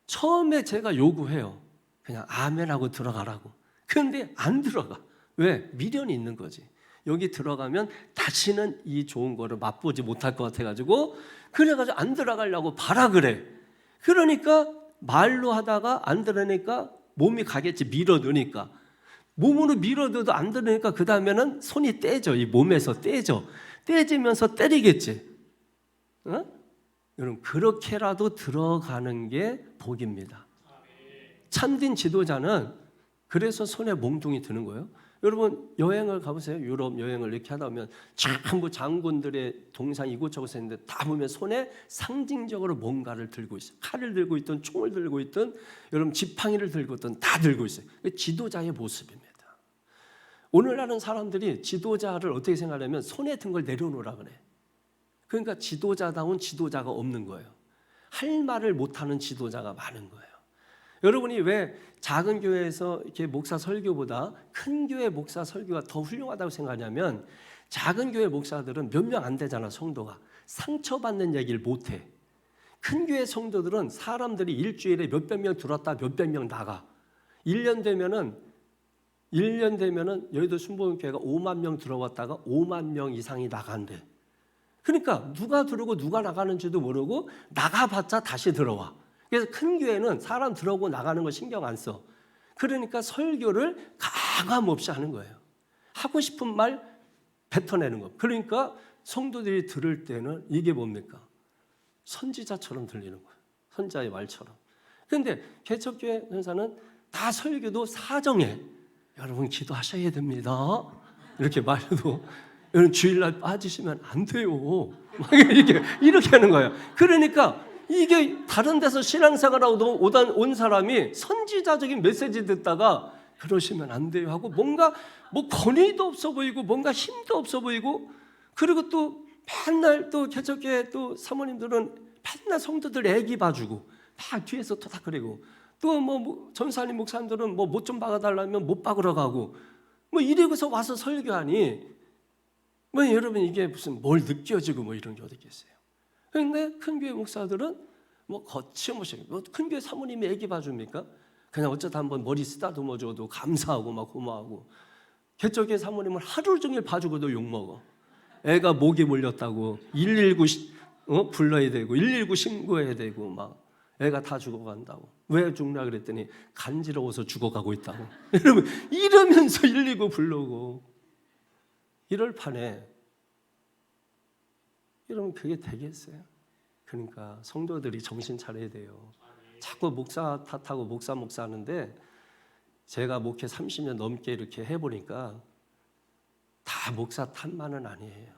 처음에 제가 요구해요. 그냥 아멘 하고 들어가라고. 그런데 안 들어가. 왜? 미련이 있는 거지. 여기 들어가면 다시는 이 좋은 거를 맛보지 못할 것 같아가지고 그래가지고 안 들어가려고 바라 그래. 그러니까 말로 하다가 안 들으니까 몸이 가겠지. 밀어 넣으니까. 몸으로 밀어 넣어도 안 들으니까 그 다음에는 손이 떼져. 이 몸에서 떼져. 떼지면서 때리겠지. 어? 여러분 그렇게라도 들어가는 게 복입니다. 참된 지도자는 그래서 손에 몽둥이 드는 거예요. 여러분 여행을 가보세요. 유럽 여행을 이렇게 하다 보면 전부 장군들의 동상 이곳저곳에 있는데 다 보면 손에 상징적으로 뭔가를 들고 있어요. 칼을 들고 있든 총을 들고 있든 여러분 지팡이를 들고 있든 다 들고 있어요. 지도자의 모습입니다. 오늘날은 사람들이 지도자를 어떻게 생각하냐면 손에 든 걸 내려놓으라 그래. 그러니까 지도자다운 지도자가 없는 거예요. 할 말을 못하는 지도자가 많은 거예요. 여러분이 왜 작은 교회에서 이렇게 목사 설교보다 큰 교회 목사 설교가 더 훌륭하다고 생각하냐면 작은 교회 목사들은 몇 명 안 되잖아. 성도가 상처받는 얘기를 못해. 큰 교회 성도들은 사람들이 일주일에 몇백 명 들어왔다 몇백 명 나가. 1년 되면은 여의도 순복음교회가 5만 명 들어왔다가 5만 명 이상이 나간대. 그러니까 누가 들어오고 누가 나가는지도 모르고 나가봤자 다시 들어와. 그래서 큰 교회는 사람 들어오고 나가는 거 신경 안 써. 그러니까 설교를 가감 없이 하는 거예요. 하고 싶은 말 뱉어내는 거. 그러니까 성도들이 들을 때는 이게 뭡니까? 선지자처럼 들리는 거예요. 선지자의 말처럼. 그런데 개척교회 현사는 다 설교도 사정해. 여러분 기도하셔야 됩니다. 이렇게 말해도 여러분 주일날 빠지시면 안 돼요. 이렇게 하는 거예요. 그러니까 이게 다른 데서 신앙생활하고 온 사람이 선지자적인 메시지 듣다가 그러시면 안 돼요 하고 뭔가 뭐 권위도 없어 보이고 뭔가 힘도 없어 보이고 그리고 또 맨날 또 개척교회 또 사모님들은 맨날 성도들 애기 봐주고 막 뒤에서 토닥거리고 또 뭐 전사님 목사님들은 뭐 못 좀 박아달라면 못 박으러 가고 뭐 이러고서 와서 설교하니 뭐 여러분 이게 무슨 뭘 느껴지고 뭐 이런 게 어디 있겠어요. 그런데 큰 교회 목사들은 뭐 거침없이 큰 교회 사모님이 애기 봐줍니까? 그냥 어쩌다 한번 머리 쓰다듬어줘도 감사하고 막 고마워하고 개척교회 사모님은 하루 종일 봐주고도 욕먹어. 애가 모기 물렸다고 119 불러야 되고 119 신고해야 되고 막 애가 다 죽어간다고. 왜 죽나 그랬더니 간지러워서 죽어가고 있다고. 여러분 이러면서 119 부르고 이럴 판에 이러면 그게 되겠어요? 그러니까 성도들이 정신 차려야 돼요. 자꾸 목사 탓하고 목사 하는데 제가 목회 30년 넘게 이렇게 해보니까 다 목사 탓만은 아니에요.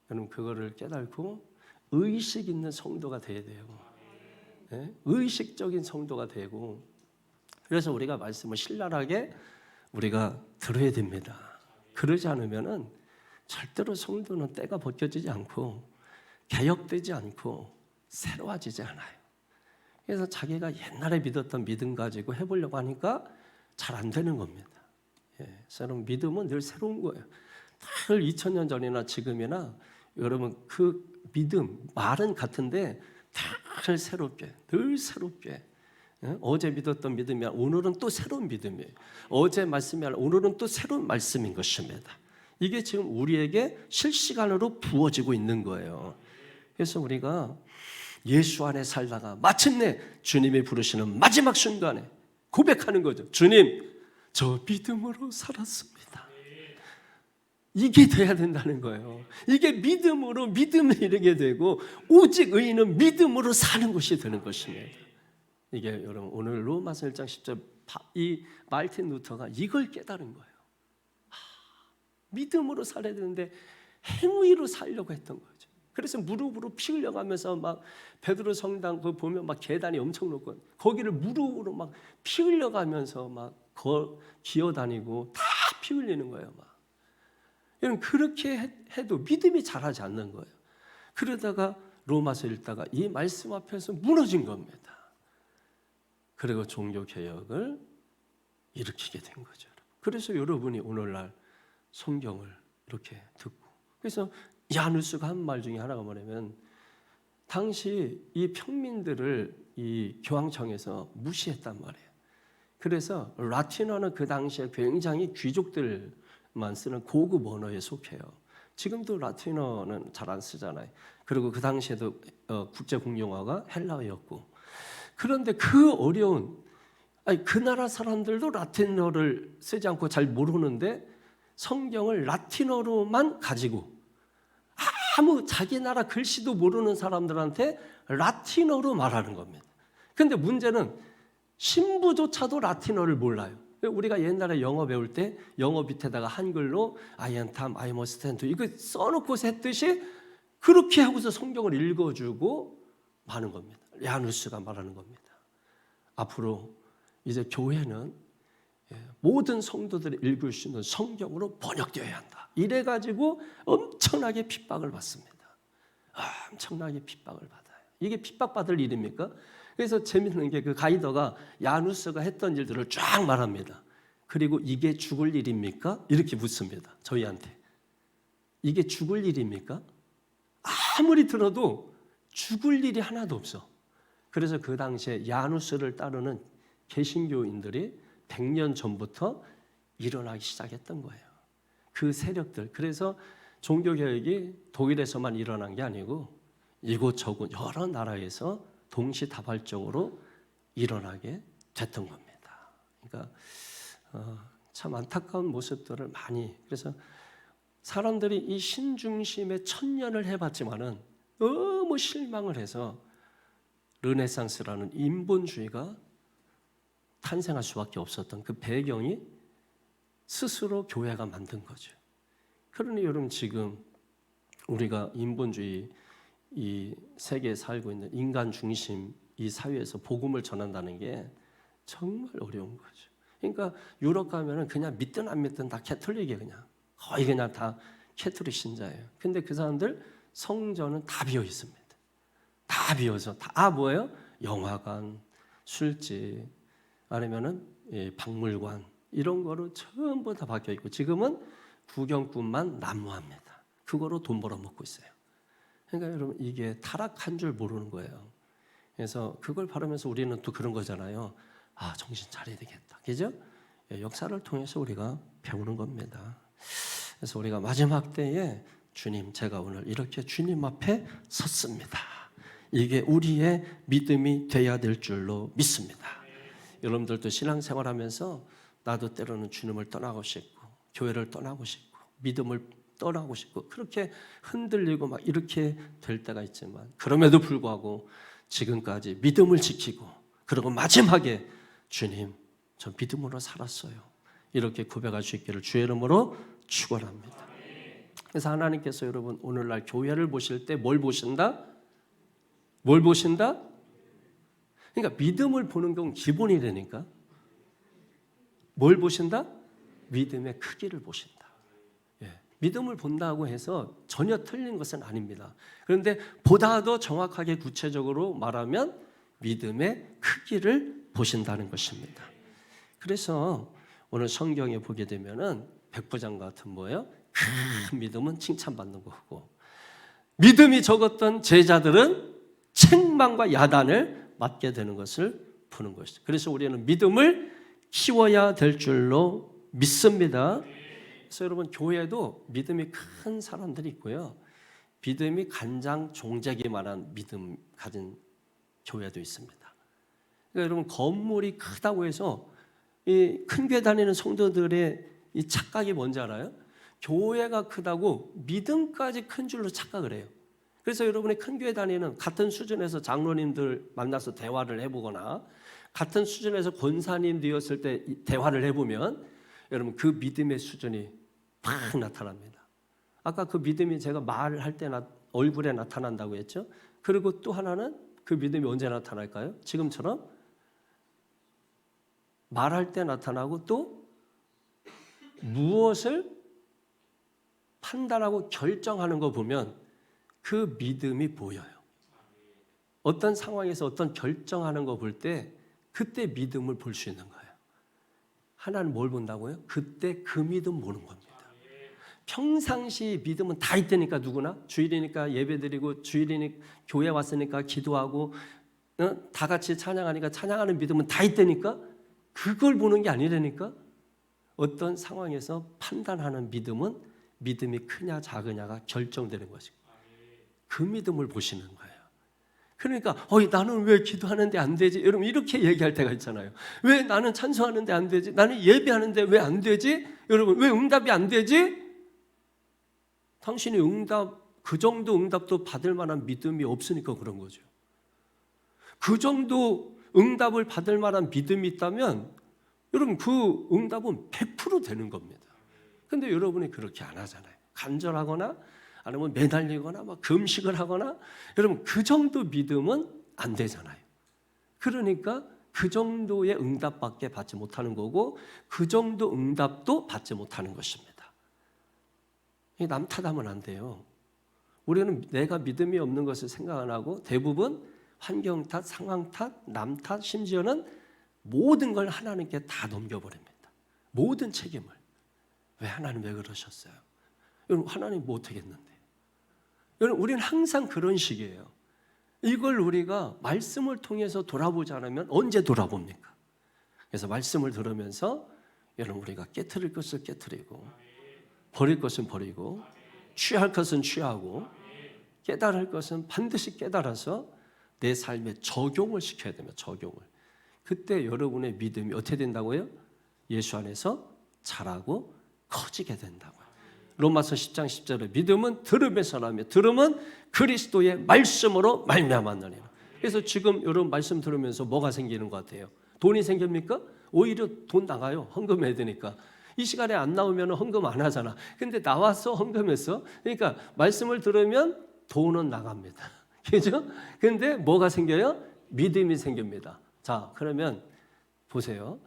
여러분 그거를 깨닫고 의식 있는 성도가 돼야 돼요. 네? 의식적인 성도가 되고 그래서 우리가 말씀을 신랄하게 우리가 들어야 됩니다. 그러지 않으면은 절대로 성도는 때가 벗겨지지 않고 개혁되지 않고 새로워지지 않아요. 그래서 자기가 옛날에 믿었던 믿음 가지고 해보려고 하니까 잘 안 되는 겁니다. 그래서 여러분 믿음은 늘 새로운 거예요. 늘 2000년 전이나 지금이나 여러분 그 믿음 말은 같은데 늘 새롭게 어제 믿었던 믿음이 오늘은 또 새로운 믿음이에요. 어제 말씀이 오늘은 또 새로운 말씀인 것입니다. 이게 지금 우리에게 실시간으로 부어지고 있는 거예요. 그래서 우리가 예수 안에 살다가 마침내 주님이 부르시는 마지막 순간에 고백하는 거죠. 주님, 저 믿음으로 살았습니다. 이게 돼야 된다는 거예요. 이게 믿음으로 믿음에 이르게 되고 오직 의인은 믿음으로 사는 것이 되는 것입니다. 이게 여러분 오늘 로마서 1장 10절 이 마르틴 루터가 이걸 깨달은 거예요. 믿음으로 살아야 되는데 행위로 살려고 했던 거죠. 그래서 무릎으로 피 흘려가면서 막 베드로 성당 그 보면 막 계단이 엄청 높고 거기를 무릎으로 막 피 흘려가면서 막 기어다니고 다 피 흘리는 거예요. 막 여러분 그렇게 해도 믿음이 자라지 않는 거예요. 그러다가 로마서 읽다가 이 말씀 앞에서 무너진 겁니다. 그리고 종교 개혁을 일으키게 된 거죠. 그래서 여러분이 오늘날 성경을 이렇게 듣고 그래서 야누스가 한 말 중에 하나가 뭐냐면 당시 이 평민들을 이 교황청에서 무시했단 말이에요. 그래서 라틴어는 그 당시에 굉장히 귀족들만 쓰는 고급 언어에 속해요. 지금도 라틴어는 잘 안 쓰잖아요. 그리고 그 당시에도 국제 공용어가 헬라어였고 그런데 그 어려운 그 나라 사람들도 라틴어를 쓰지 않고 잘 모르는데 성경을 라틴어로만 가지고 아무 자기 나라 글씨도 모르는 사람들한테 라틴어로 말하는 겁니다. 그런데 문제는 신부조차도 라틴어를 몰라요. 우리가 옛날에 영어 배울 때 영어 밑에다가 한글로 I am Tom, I must stand 이거 써놓고 했듯이 그렇게 하고서 성경을 읽어주고 마는 겁니다. 야누스가 말하는 겁니다. 앞으로 이제 교회는 모든 성도들이 읽을 수 있는 성경으로 번역되어야 한다. 이래가지고 엄청나게 핍박을 받습니다. 엄청나게 핍박을 받아요. 이게 핍박받을 일입니까? 그래서 재밌는 게 그 가이더가 야누스가 했던 일들을 쫙 말합니다. 그리고 이게 죽을 일입니까? 이렇게 묻습니다. 저희한테. 이게 죽을 일입니까? 아무리 들어도 죽을 일이 하나도 없어. 그래서 그 당시에 야누스를 따르는 개신교인들이 100년 전부터 일어나기 시작했던 거예요. 그 세력들. 그래서 종교개혁이 독일에서만 일어난 게 아니고 이곳저곳 여러 나라에서 동시다발적으로 일어나게 됐던 겁니다. 그러니까 참 안타까운 모습들을 많이 그래서 사람들이 이 신중심의 1000년을 해봤지만은 너무 실망을 해서 르네상스라는 인본주의가 탄생할 수밖에 없었던 그 배경이 스스로 교회가 만든 거죠. 그러니 여러분 지금 우리가 인본주의 이 세계에 살고 있는 인간 중심 이 사회에서 복음을 전한다는 게 정말 어려운 거죠. 그러니까 유럽 가면은 그냥 믿든 안 믿든 다 캐톨릭이에요. 그냥 거의 그냥 다 캐톨릭 신자예요. 근데 그 사람들 성전은 다 비어 있습니다. 다 비어서 다 뭐예요? 영화관, 술집, 아니면은 박물관 이런 거로 전부 다 바뀌어 있고 지금은 구경꾼만 난무합니다. 그거로 돈 벌어먹고 있어요. 그러니까 여러분 이게 타락한 줄 모르는 거예요. 그래서 그걸 바라면서 우리는 또 그런 거잖아요. 정신 차려야 되겠다. 그죠? 역사를 통해서 우리가 배우는 겁니다. 그래서 우리가 마지막 때에 주님, 제가 오늘 이렇게 주님 앞에 섰습니다. 이게 우리의 믿음이 돼야 될 줄로 믿습니다. 여러분들도 신앙생활하면서 나도 때로는 주님을 떠나고 싶고 교회를 떠나고 싶고 믿음을 떠나고 싶고 그렇게 흔들리고 막 이렇게 될 때가 있지만 그럼에도 불구하고 지금까지 믿음을 지키고 그리고 마지막에 주님 저 믿음으로 살았어요. 이렇게 고백할 수 있기를 주의 이름으로 축원합니다. 그래서 하나님께서 여러분 오늘날 교회를 보실 때 뭘 보신다? 뭘 보신다? 그러니까 믿음을 보는 건 기본이라니까. 뭘 보신다? 믿음의 크기를 보신다. 믿음을 본다고 해서 전혀 틀린 것은 아닙니다. 그런데 보다 더 정확하게 구체적으로 말하면 믿음의 크기를 보신다는 것입니다. 그래서 오늘 성경에 보게 되면은 백부장 같은 뭐예요? 큰 믿음은 칭찬받는 거고 믿음이 적었던 제자들은 책망과 야단을 맞게 되는 것을 보는 것이죠. 그래서 우리는 믿음을 키워야 될 줄로 믿습니다. 그래서 여러분 교회도 믿음이 큰 사람들이 있고요. 믿음이 간장 종자기만한 믿음 가진 교회도 있습니다. 그러니까 여러분 건물이 크다고 해서 이 큰 교회 다니는 성도들의 이 착각이 뭔지 알아요? 교회가 크다고 믿음까지 큰 줄로 착각을 해요. 그래서 여러분이 큰 교회 다니는 같은 수준에서 장로님들 만나서 대화를 해보거나 같은 수준에서 권사님 되었을 때 대화를 해보면 여러분 그 믿음의 수준이 팍 나타납니다. 아까 그 믿음이 제가 말할 때 얼굴에 나타난다고 했죠. 그리고 또 하나는 그 믿음이 언제 나타날까요? 지금처럼 말할 때 나타나고 또 무엇을 판단하고 결정하는 거 보면 그 믿음이 보여요. 어떤 상황에서 어떤 결정하는 거 볼 때 그때 믿음을 볼 수 있는 거예요. 하나는 뭘 본다고요? 그때 그 믿음 보는 겁니다. 평상시 믿음은 다 있다니까 누구나 주일이니까 예배드리고 주일이니까 교회 왔으니까 기도하고 다 같이 찬양하니까 찬양하는 믿음은 다 있다니까 그걸 보는 게 아니라니까 어떤 상황에서 판단하는 믿음은 믿음이 크냐 작으냐가 결정되는 것이고 그 믿음을 보시는 거예요. 그러니까 나는 왜 기도하는데 안 되지? 여러분 이렇게 얘기할 때가 있잖아요. 왜 나는 찬송하는데 안 되지? 나는 예배하는데 왜 안 되지? 여러분 왜 응답이 안 되지? 당신이 그 정도 응답도 받을 만한 믿음이 없으니까 그런 거죠. 그 정도 응답을 받을 만한 믿음이 있다면 여러분 그 응답은 100% 되는 겁니다. 근데 여러분이 그렇게 안 하잖아요. 간절하거나 아니면 매달리거나 막 금식을 하거나 여러분 그 정도 믿음은 안 되잖아요. 그러니까 그 정도의 응답밖에 받지 못하는 거고 그 정도 응답도 받지 못하는 것입니다. 남 탓하면 안 돼요. 우리는 내가 믿음이 없는 것을 생각 안 하고 대부분 환경 탓, 상황 탓, 남 탓, 심지어는 모든 걸 하나님께 다 넘겨버립니다. 모든 책임을. 왜 하나님 왜 그러셨어요? 여러분 하나님 뭐 어떻겠는데? 여러분 우리는 항상 그런 식이에요. 이걸 우리가 말씀을 통해서 돌아보지 않으면 언제 돌아봅니까? 그래서 말씀을 들으면서 여러분 우리가 깨트릴 것을 깨트리고 버릴 것은 버리고 취할 것은 취하고 깨달을 것은 반드시 깨달아서 내 삶에 적용을 시켜야 됩니다. 적용을. 그때 여러분의 믿음이 어떻게 된다고요? 예수 안에서 자라고 커지게 된다고요. 로마서 10장 10절에 믿음은 들음에서 나며 들음은 그리스도의 말씀으로 말미암았느니라. 그래서 지금 여러분 말씀 들으면서 뭐가 생기는 것 같아요? 돈이 생깁니까? 오히려 돈 나가요. 헌금해야 되니까. 이 시간에 안 나오면 헌금 안 하잖아. 근데 나와서 헌금했어. 그러니까 말씀을 들으면 돈은 나갑니다. 그죠? 근데 뭐가 생겨요? 믿음이 생깁니다. 자, 그러면 보세요.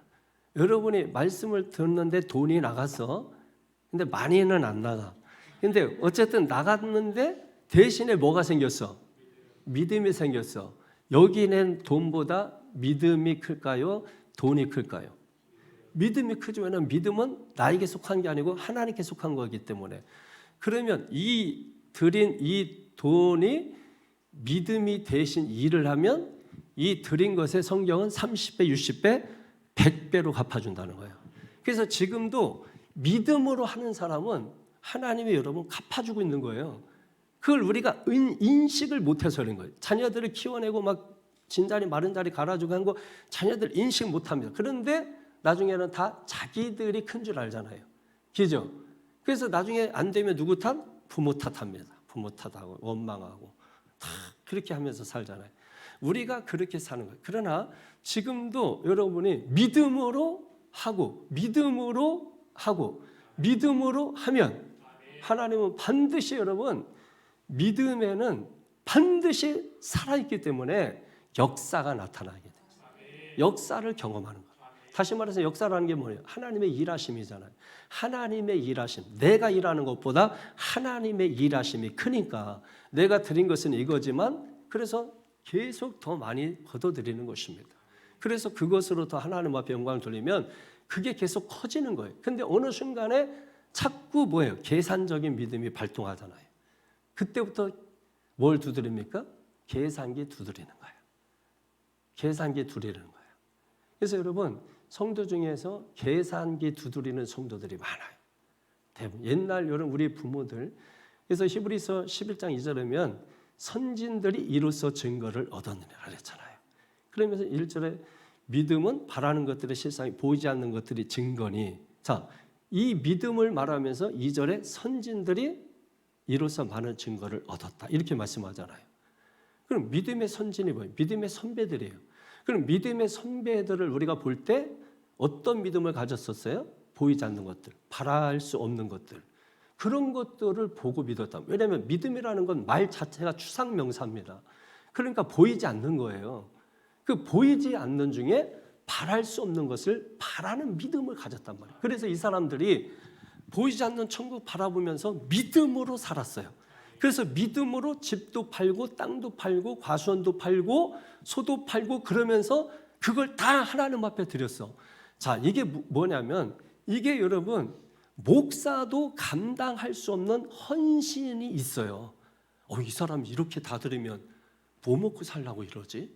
여러분이 말씀을 듣는데 돈이 나갔어. 근데 많이는 안 나가. 근데 어쨌든 나갔는데 대신에 뭐가 생겼어? 믿음이 생겼어. 여기 낸 돈보다 믿음이 클까요? 돈이 클까요? 믿음이 크죠. 왜냐하면 믿음은 나에게 속한 게 아니고 하나님께 속한 거기 때문에. 그러면 이 드린 이 돈이 믿음이 대신 일을 하면 이 드린 것에 성경은 30배, 60배, 100배로 갚아준다는 거예요. 그래서 지금도 믿음으로 하는 사람은 하나님이 여러분 갚아주고 있는 거예요. 그걸 우리가 인식을 못해서 그런 거예요. 자녀들을 키워내고 막 진자리 마른 자리 갈아주고 한 거 자녀들 인식 못합니다. 그런데 나중에는 다 자기들이 큰 줄 알잖아요. 그죠? 그래서 나중에 안 되면 누구 탓? 부모 탓합니다. 부모 탓하고 원망하고 다 그렇게 하면서 살잖아요. 우리가 그렇게 사는 거예요. 그러나 지금도 여러분이 믿음으로 하고 믿음으로 하면 하나님은 반드시 여러분 믿음에는 반드시 살아있기 때문에 역사가 나타나게 돼요. 역사를 경험하는 거예요. 다시 말해서 역사라는 게 뭐예요? 하나님의 일하심이잖아요. 하나님의 일하심. 내가 일하는 것보다 하나님의 일하심이 크니까 내가 드린 것은 이거지만 그래서 계속 더 많이 거둬들이는 것입니다. 그래서 그것으로 더 하나님 앞에 영광을 돌리면 그게 계속 커지는 거예요. 근데 어느 순간에 자꾸 뭐예요? 계산적인 믿음이 발동하잖아요. 그때부터 뭘 두드립니까? 계산기 두드리는 거예요. 계산기 두드리는 거예요. 그래서 여러분 성도 중에서 계산기 두드리는 성도들이 많아요. 대부분 옛날 여러분 우리 부모들 그래서 히브리서 11장 2절에 선진들이 이로써 증거를 얻었느니라 그랬잖아요. 그러면서 1절에 믿음은 바라는 것들의 실상이 보이지 않는 것들이 증거니 자, 이 믿음을 말하면서 2절에 선진들이 이로써 많은 증거를 얻었다. 이렇게 말씀하잖아요. 그럼 믿음의 선진이 뭐예요? 믿음의 선배들이에요. 그럼 믿음의 선배들을 우리가 볼 때 어떤 믿음을 가졌었어요? 보이지 않는 것들, 바랄 수 없는 것들. 그런 것들을 보고 믿었다. 왜냐하면 믿음이라는 건 말 자체가 추상명사입니다. 그러니까 보이지 않는 거예요. 그 보이지 않는 중에 바랄 수 없는 것을 바라는 믿음을 가졌단 말이에요. 그래서 이 사람들이 보이지 않는 천국 바라보면서 믿음으로 살았어요. 그래서 믿음으로 집도 팔고 땅도 팔고 과수원도 팔고 소도 팔고 그러면서 그걸 다 하나님 앞에 드렸어. 자, 이게 뭐냐면 이게 여러분 목사도 감당할 수 없는 헌신이 있어요. 이 사람이 이렇게 다 드리면 뭐 먹고 살라고 이러지?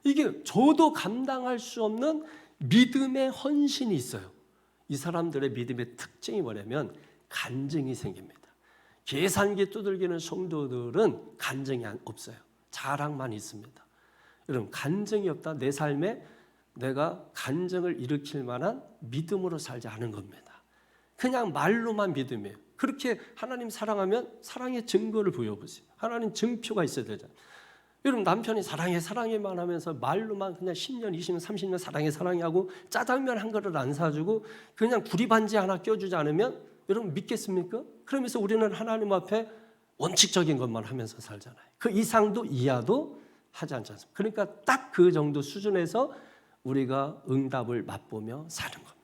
이게 저도 감당할 수 없는 믿음의 헌신이 있어요. 이 사람들의 믿음의 특징이 뭐냐면 간증이 생깁니다. 계산기 두들기는 성도들은 간증이 없어요. 자랑만 있습니다. 여러분 간증이 없다. 내 삶에 내가 간증을 일으킬 만한 믿음으로 살지 않은 겁니다. 그냥 말로만 믿음이에요. 그렇게 하나님 사랑하면 사랑의 증거를 보여보세요. 하나님 증표가 있어야 되잖아요. 여러분 남편이 사랑해만 하면서 말로만 그냥 10년, 20년, 30년 사랑해 하고 짜장면 한 그릇 안 사주고 그냥 구리반지 하나 껴주지 않으면 여러분 믿겠습니까? 그러면서 우리는 하나님 앞에 원칙적인 것만 하면서 살잖아요. 그 이상도 이하도 하지 않지 않습니까? 그러니까 딱 그 정도 수준에서 우리가 응답을 맛보며 사는 겁니다.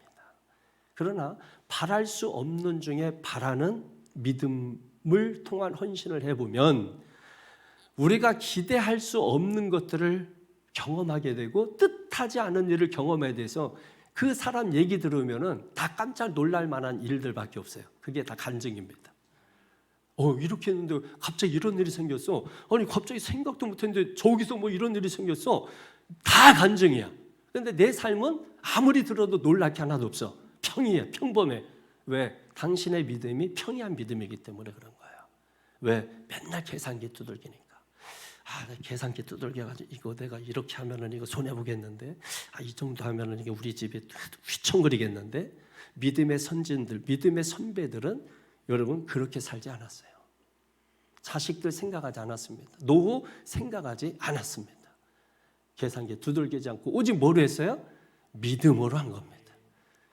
그러나 바랄 수 없는 중에 바라는 믿음을 통한 헌신을 해보면 우리가 기대할 수 없는 것들을 경험하게 되고 뜻하지 않은 일을 경험에 대해서 그 사람 얘기 들으면은 다 깜짝 놀랄 만한 일들밖에 없어요. 그게 다 간증입니다. 이렇게 했는데 갑자기 이런 일이 생겼어. 아니 갑자기 생각도 못했는데 저기서 뭐 이런 일이 생겼어. 다 간증이야. 그런데 내 삶은 아무리 들어도 놀랄 게 하나도 없어. 평이에요. 평범해. 왜? 당신의 믿음이 평이한 믿음이기 때문에 그런 거예요. 왜? 맨날 계산기 두들기니까. 계산기 두들겨가지고 이거 내가 이렇게 하면은 이거 손해 보겠는데, 이 정도 하면은 이게 우리 집에 휘청거리겠는데. 믿음의 선진들, 믿음의 선배들은 여러분 그렇게 살지 않았어요. 자식들 생각하지 않았습니다. 노후 생각하지 않았습니다. 계산기 두들기지 않고 오직 뭐로 했어요? 믿음으로 한 겁니다.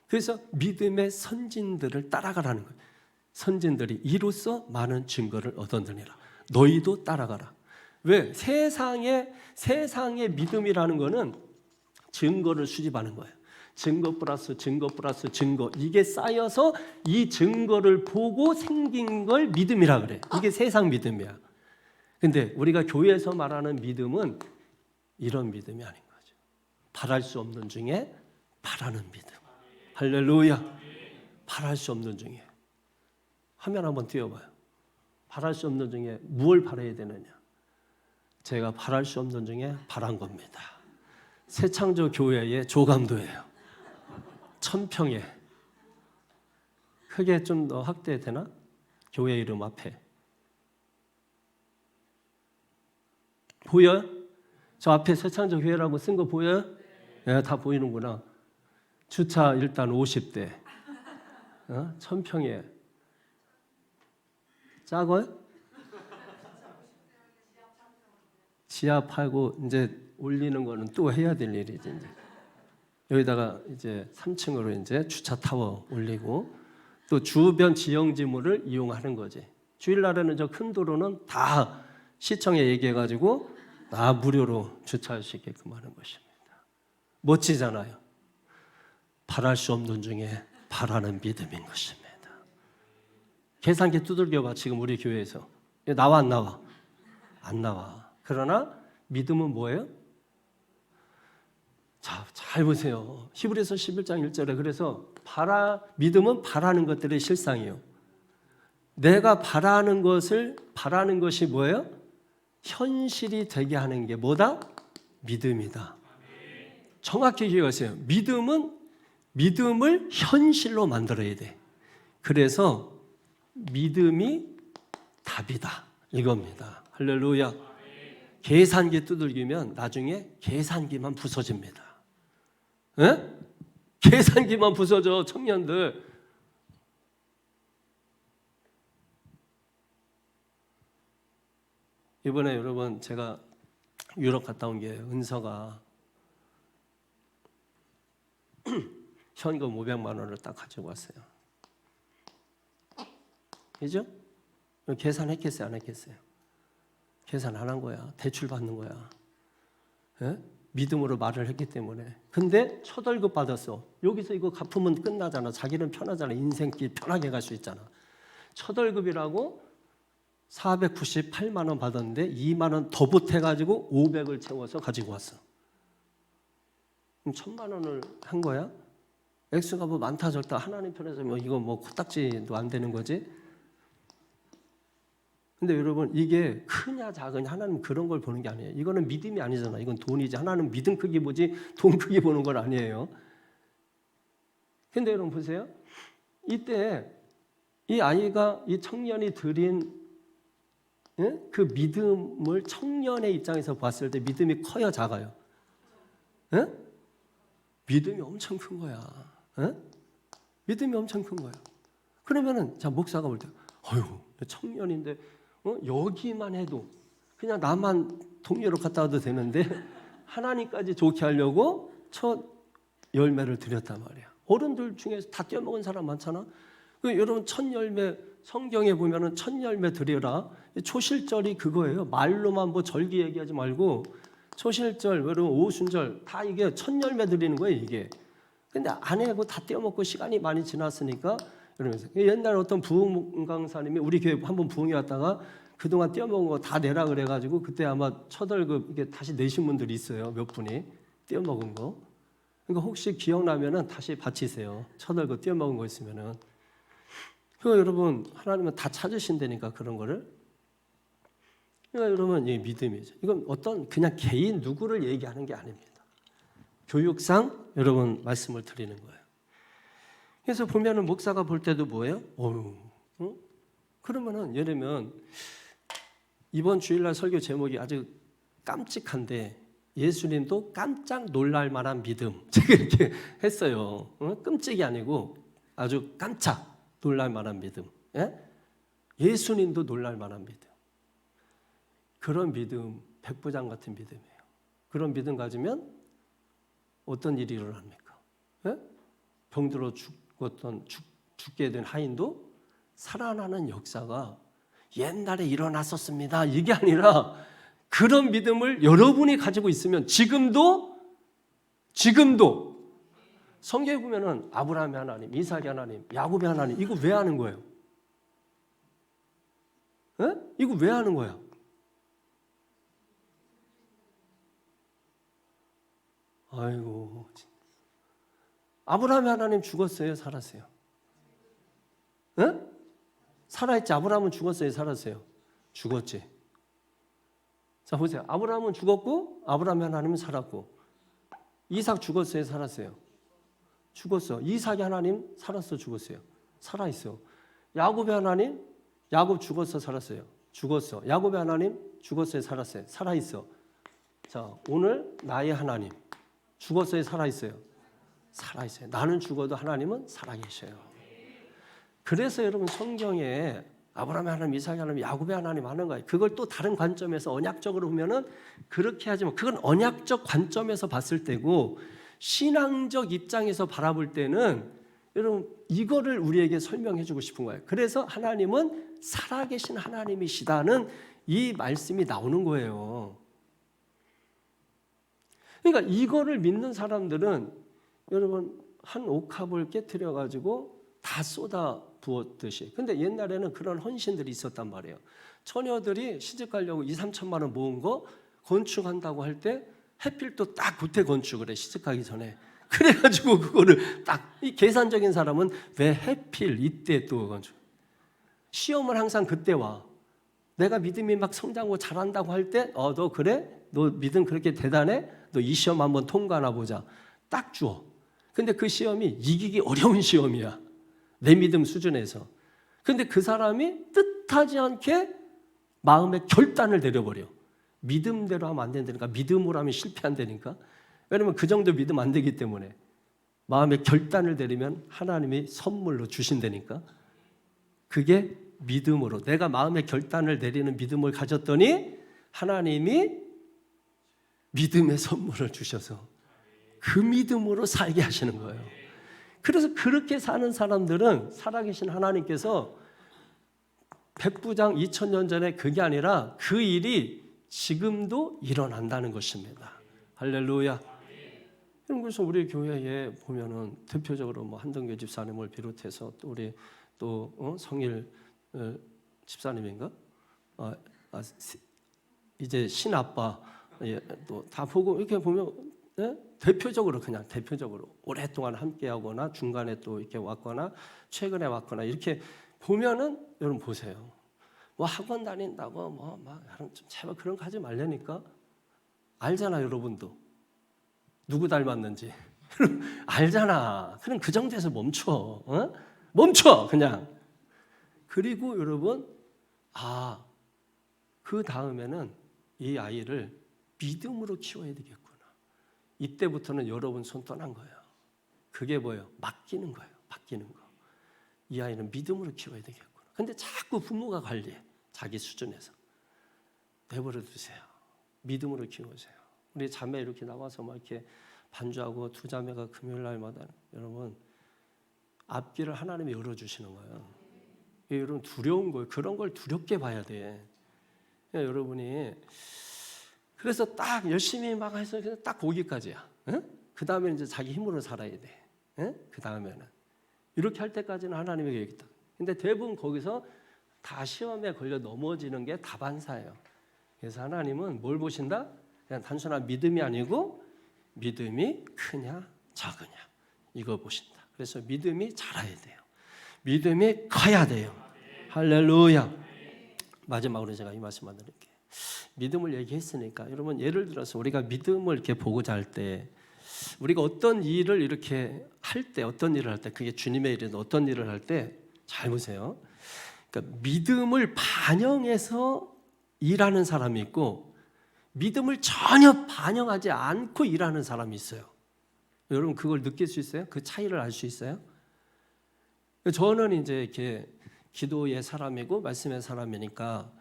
그래서 믿음의 선진들을 따라가라는 거예요. 선진들이 이로써 많은 증거를 얻었느니라. 너희도 따라가라. 왜? 세상의 믿음이라는 거는 증거를 수집하는 거예요. 증거 플러스 증거 플러스 증거, 이게 쌓여서 이 증거를 보고 생긴 걸 믿음이라 그래. 이게 세상 믿음이야. 근데 우리가 교회에서 말하는 믿음은 이런 믿음이 아닌 거죠. 바랄 수 없는 중에 바라는 믿음. 할렐루야. 바랄 수 없는 중에. 화면 한번 띄워봐요. 바랄 수 없는 중에 무엇을 바라야 되느냐. 제가 바랄 수 없는 중에 바란 겁니다. 새창조 교회의 조감도예요. 1000평에. 크게 좀 더 확대되나? 교회 이름 앞에. 보여요? 저 앞에 새창조 교회라고 쓴 거 보여요? 네, 다 보이는구나. 주차 일단 50대. 1000평에. 작아요? 지압하고 이제 올리는 거는 또 해야 될 일이지. 이제. 여기다가 이제 3층으로 이제 주차 타워 올리고 또 주변 지형지물을 이용하는 거지. 주일날에는 저 큰 도로는 다 시청에 얘기해가지고 다 무료로 주차할 수 있게끔 하는 것입니다. 멋지잖아요. 바랄 수 없는 중에 바라는 믿음인 것입니다. 계산기 두들겨봐. 지금 우리 교회에서 나와 안 나와? 안 나와. 그러나 믿음은 뭐예요? 자, 잘 보세요. 히브리서 11장 1절에 그래서 믿음은 바라는 것들의 실상이에요. 내가 바라는 것이 뭐예요? 현실이 되게 하는 게 뭐다? 믿음이다. 정확히 기억하세요. 믿음을 현실로 만들어야 돼. 그래서 믿음이 답이다. 이겁니다. 할렐루야. 계산기 두들기면 나중에 계산기만 부서집니다. 에? 계산기만 부서져, 청년들. 이번에 여러분 제가 유럽 갔다 온 게 은서가 현금 500만 원을 딱 가지고 왔어요. 그죠? 계산했겠어요? 안 했겠어요? 계산 안 한 거야. 대출 받는 거야. 에? 믿음으로 말을 했기 때문에. 근데 첫 월급 받았어. 여기서 이거 갚으면 끝나잖아. 자기는 편하잖아. 인생길 편하게 갈 수 있잖아. 첫 월급이라고 498만 원 받았는데 2만 원 더 보태가지고 500을 채워서 가지고 왔어. 그럼 1000만 원을 한 거야? 액수가 뭐 많다 적다 하나님 편에서 뭐 이거 뭐 코딱지도 안 되는 거지. 근데 여러분 이게 크냐 작으냐 하나님 그런 걸 보는 게 아니에요. 이거는 믿음이 아니잖아. 이건 돈이지. 하나님 믿음 크기 보지 돈 크기 보는 건 아니에요. 근데 여러분 보세요. 이때 이 아이가 이 청년이 드린 그 믿음을 청년의 입장에서 봤을 때 믿음이 커요 작아요? 믿음이 엄청 큰 거야. 믿음이 엄청 큰 거야. 그러면은 자 목사가 볼 때 어휴 청년인데 여기만 해도 그냥 나만 동료로 갔다 와도 되는데 하나님까지 좋게 하려고 첫 열매를 드렸단 말이야. 어른들 중에서 다 떼어먹은 사람 많잖아. 여러분 첫 열매 성경에 보면은 첫 열매 드려라. 초실절이 그거예요. 말로만 뭐 절기 얘기하지 말고 초실절, 여러분 오순절 다 이게 첫 열매 드리는 거예요 이게. 근데 안 해고 다 떼어먹고 시간이 많이 지났으니까 그러면서 옛날 어떤 부흥 강사님이 우리 교회 한번 부흥에 왔다가 그동안 떼어먹은 거 다 내라 그래가지고 그때 아마 첫 월급 이게 다시 내신 분들이 있어요. 몇 분이 떼어먹은 거. 그러니까 혹시 기억나면은 다시 바치세요. 첫 월급 떼어먹은 거 있으면은. 그러니까 여러분 하나님은 다 찾으신다니까 그런 거를. 그러니까 여러분 이 믿음이죠. 이건 어떤 그냥 개인 누구를 얘기하는 게 아닙니다. 교육상 여러분 말씀을 드리는 거예요. 그래서 보면은 목사가 볼 때도 뭐예요? 그러면은 예를 들면 이번 주일날 설교 제목이 아주 깜찍한데 예수님도 깜짝 놀랄 만한 믿음 제가 이렇게 했어요. 끔찍이 아니고 아주 깜짝 놀랄 만한 믿음. 예수님도 놀랄 만한 믿음. 그런 믿음 백부장 같은 믿음이에요. 그런 믿음 가지면 어떤 일이 일어납니까? 병들어 죽게 된 하인도 살아나는 역사가 옛날에 일어났었습니다. 이게 아니라 그런 믿음을 여러분이 가지고 있으면 지금도 성경에 보면은 아브라함의 하나님, 이삭의 하나님, 야곱의 하나님 이거 왜 하는 거예요? 이거 왜 하는 거야? 아이고, 아브라함의 하나님 죽었어요, 살았어요? 살아있지. 아브라함은 죽었어요, 살았어요? 죽었지. 자 보세요. 아브라함은 죽었고 아브라함의 하나님은 살았고 이삭 죽었어요, 살았어요? 죽었어. 이삭의 하나님 살았어, 죽었어요? 살아있어. 야곱의 하나님 야곱 죽었어, 살았어요? 죽었어. 야곱의 하나님 죽었어요, 살았어요? 살아있어. 자 오늘 나의 하나님 죽었어요, 살아있어요? 살아있어요. 나는 죽어도 하나님은 살아계셔요. 그래서 여러분 성경에 아브라함의 하나님, 이삭의 하나님, 야곱의 하나님 하는 거예요. 그걸 또 다른 관점에서 언약적으로 보면은 그렇게 하지만 그건 언약적 관점에서 봤을 때고 신앙적 입장에서 바라볼 때는 여러분 이거를 우리에게 설명해 주고 싶은 거예요. 그래서 하나님은 살아계신 하나님이시다는 이 말씀이 나오는 거예요. 그러니까 이거를 믿는 사람들은 여러분 한 옥합을 깨트려 가지고 다 쏟아 부었듯이. 근데 옛날에는 그런 헌신들이 있었단 말이에요. 처녀들이 시집 가려고 2, 3천만 원 모은 거 건축한다고 할 때 해필도 딱 그때 건축을 해, 시집 가기 전에. 그래가지고 그거를 딱, 이 계산적인 사람은 왜 해필 이때 또 건축. 시험은 항상 그때 와. 내가 믿음이 막 성장하고 잘한다고 할 때 너 그래? 너 믿음 그렇게 대단해? 너 이 시험 한번 통과하나 보자. 딱 주어. 근데 그 시험이 이기기 어려운 시험이야. 내 믿음 수준에서. 근데 그 사람이 뜻하지 않게 마음의 결단을 내려버려. 믿음대로 하면 안 된다니까. 믿음으로 하면 실패한다니까. 왜냐면 그 정도 믿음 안 되기 때문에. 마음의 결단을 내리면 하나님이 선물로 주신다니까. 그게 믿음으로. 내가 마음의 결단을 내리는 믿음을 가졌더니 하나님이 믿음의 선물을 주셔서 그 믿음으로 살게 하시는 거예요. 그래서 그렇게 사는 사람들은 살아계신 하나님께서 백부장 2000년 전에 그게 아니라 그 일이 지금도 일어난다는 것입니다. 할렐루야. 그래서 우리 교회에 보면은 대표적으로 뭐 한동규 집사님을 비롯해서 또 우리 또 성일 집사님인가? 이제 신아빠 또 다 보고 이렇게 보면 대표적으로 그냥 대표적으로 오랫동안 함께하거나 중간에 또 이렇게 왔거나 최근에 왔거나 이렇게 보면은 여러분 보세요. 뭐 학원 다닌다고 뭐 막 좀 제발 그런 거 하지 말라니까. 알잖아 여러분도 누구 닮았는지 알잖아. 그럼 그 정도에서 멈춰. 멈춰 그냥. 그리고 여러분 그 다음에는 이 아이를 믿음으로 키워야 되겠구나. 이때부터는 여러분 손 떠난 거예요. 그게 뭐예요? 맡기는 거예요. 맡기는 거. 이 아이는 믿음으로 키워야 되겠구나. 근데 자꾸 부모가 관리해. 자기 수준에서. 내버려 두세요. 믿음으로 키우세요. 우리 자매 이렇게 나와서 막 이렇게 반주하고 두 자매가 금요일 날마다 여러분 앞길을 하나님이 열어주시는 거예요. 여러분 두려운 거예요. 그런 걸 두렵게 봐야 돼. 여러분이 그래서 딱 열심히 막 해서 딱 거기까지야. 그 다음에 이제 자기 힘으로 살아야 돼. 그 다음에는 이렇게 할 때까지는 하나님의 계획이다. 근데 대부분 거기서 다 시험에 걸려 넘어지는 게 다반사예요. 그래서 하나님은 뭘 보신다? 그냥 단순한 믿음이 아니고 믿음이 크냐 작으냐 이거 보신다. 그래서 믿음이 자라야 돼요. 믿음이 커야 돼요. 할렐루야. 마지막으로 제가 이 말씀만 드릴게요. 믿음을 얘기했으니까 여러분 예를 들어서 우리가 믿음을 이렇게 보고자 할 때 우리가 어떤 일을 이렇게 할 때 어떤 일을 할 때 그게 주님의 일이든 어떤 일을 할 때 잘 보세요. 그러니까 믿음을 반영해서 일하는 사람이 있고 믿음을 전혀 반영하지 않고 일하는 사람이 있어요. 여러분 그걸 느낄 수 있어요? 그 차이를 알 수 있어요? 저는 이제 이렇게 기도의 사람이고 말씀의 사람이니까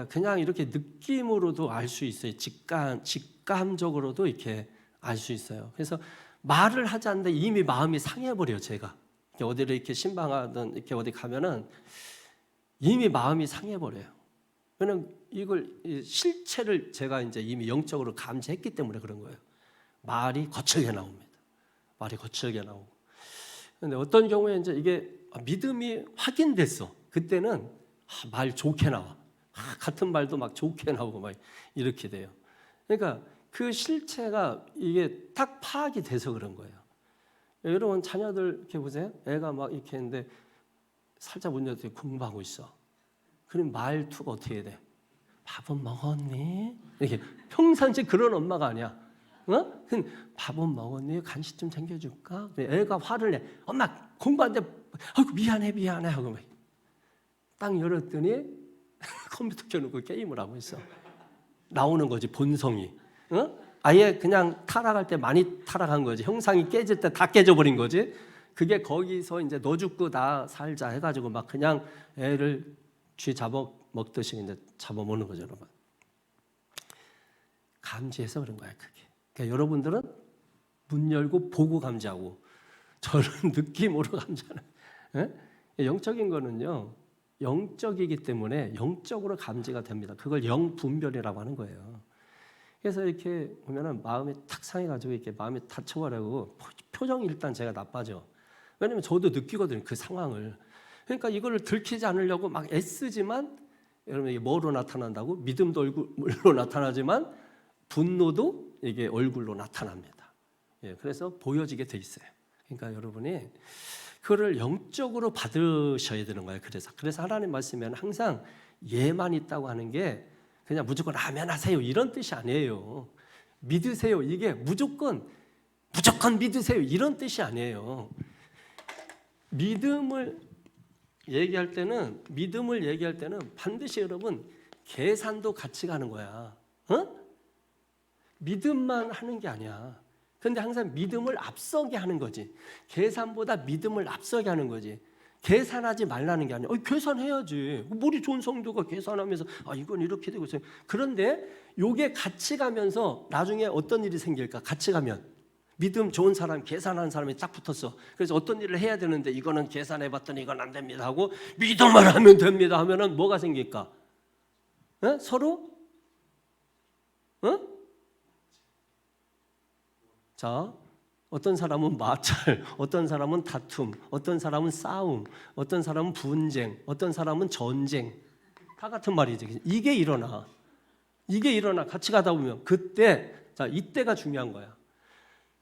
그냥 이렇게 느낌으로도 알 수 있어요. 직감적으로도 이렇게 알 수 있어요. 그래서 말을 하지 않는데 이미 마음이 상해버려요. 제가 어디를 이렇게 신방하든 이렇게 어디 가면은 이미 마음이 상해버려요. 왜냐면 이걸 실체를 제가 이제 이미 영적으로 감지했기 때문에 그런 거예요. 말이 거칠게 나옵니다. 말이 거칠게 나오고. 근데 어떤 경우에 이제 이게 믿음이 확인됐어. 그때는 말 좋게 나와. 같은 말도 막 좋게 나오고 막 이렇게 돼요. 그러니까 그 실체가 이게 딱 파악이 돼서 그런 거예요. 여러분 자녀들 이렇게 보세요. 애가 막 이렇게 했는데 살짝 문 열고 공부하고 있어. 그럼 말투가 어떻게 해야 돼? 밥은 먹었니? 이렇게 평상시 그런 엄마가 아니야. 밥은 먹었니? 간식 좀 챙겨줄까? 애가 화를 내. 엄마 공부하는데 아이고 미안해 하고 막 딱 열었더니 컴퓨터 켜놓고 게임을 하고 있어. 나오는 거지 본성이. 아예 그냥 타락할 때 많이 타락한 거지. 형상이 깨질 때 다 깨져버린 거지. 그게 거기서 이제 너 죽고 나 살자 해가지고 막 그냥 애를 쥐 잡아먹듯이 이제 잡아먹는 거죠, 여러분. 감지해서 그런 거야, 그게. 그러니까 여러분들은 문 열고 보고 감지하고 저는 느낌으로 감지하는. 예? 영적인 거는요, 영적이기 때문에 영적으로 감지가 됩니다. 그걸 영분별이라고 하는 거예요. 그래서 이렇게 보면은 마음이 탁 상해가지고 이렇게 마음이 다쳐버리고 표정이 일단 제가 나빠져. 왜냐면 저도 느끼거든요, 그 상황을. 그러니까 이거를 들키지 않으려고 막 애쓰지만, 여러분 이게 뭐로 나타난다고? 믿음도 얼굴로 나타나지만 분노도 이게 얼굴로 나타납니다. 예, 그래서 보여지게 돼 있어요. 그러니까 여러분이 그거를 영적으로 받으셔야 되는 거예요. 그래서 하나님 말씀에는 항상 예만 있다고 하는 게 그냥 무조건 아멘 하세요 이런 뜻이 아니에요. 믿으세요, 이게 무조건 믿으세요 이런 뜻이 아니에요. 믿음을 얘기할 때는 반드시 여러분 계산도 같이 가는 거야. 믿음만 하는 게 아니야. 근데 항상 믿음을 앞서게 하는 거지. 계산보다 믿음을 앞서게 하는 거지. 계산하지 말라는 게 아니야. 계산해야지. 머리 좋은 성도가 계산하면서 이건 이렇게 되고 있어요. 그런데 요게 같이 가면서 나중에 어떤 일이 생길까? 같이 가면 믿음 좋은 사람, 계산하는 사람이 딱 붙었어. 그래서 어떤 일을 해야 되는데 이거는 계산해봤더니 이건 안 됩니다 하고 믿음만 하면 됩니다 하면은 뭐가 생길까? 서로? 자, 어떤 사람은 마찰, 어떤 사람은 다툼, 어떤 사람은 싸움, 어떤 사람은 분쟁, 어떤 사람은 전쟁. 다 같은 말이지. 이게 일어나 같이 가다 보면 그때, 자, 이때가 중요한 거야.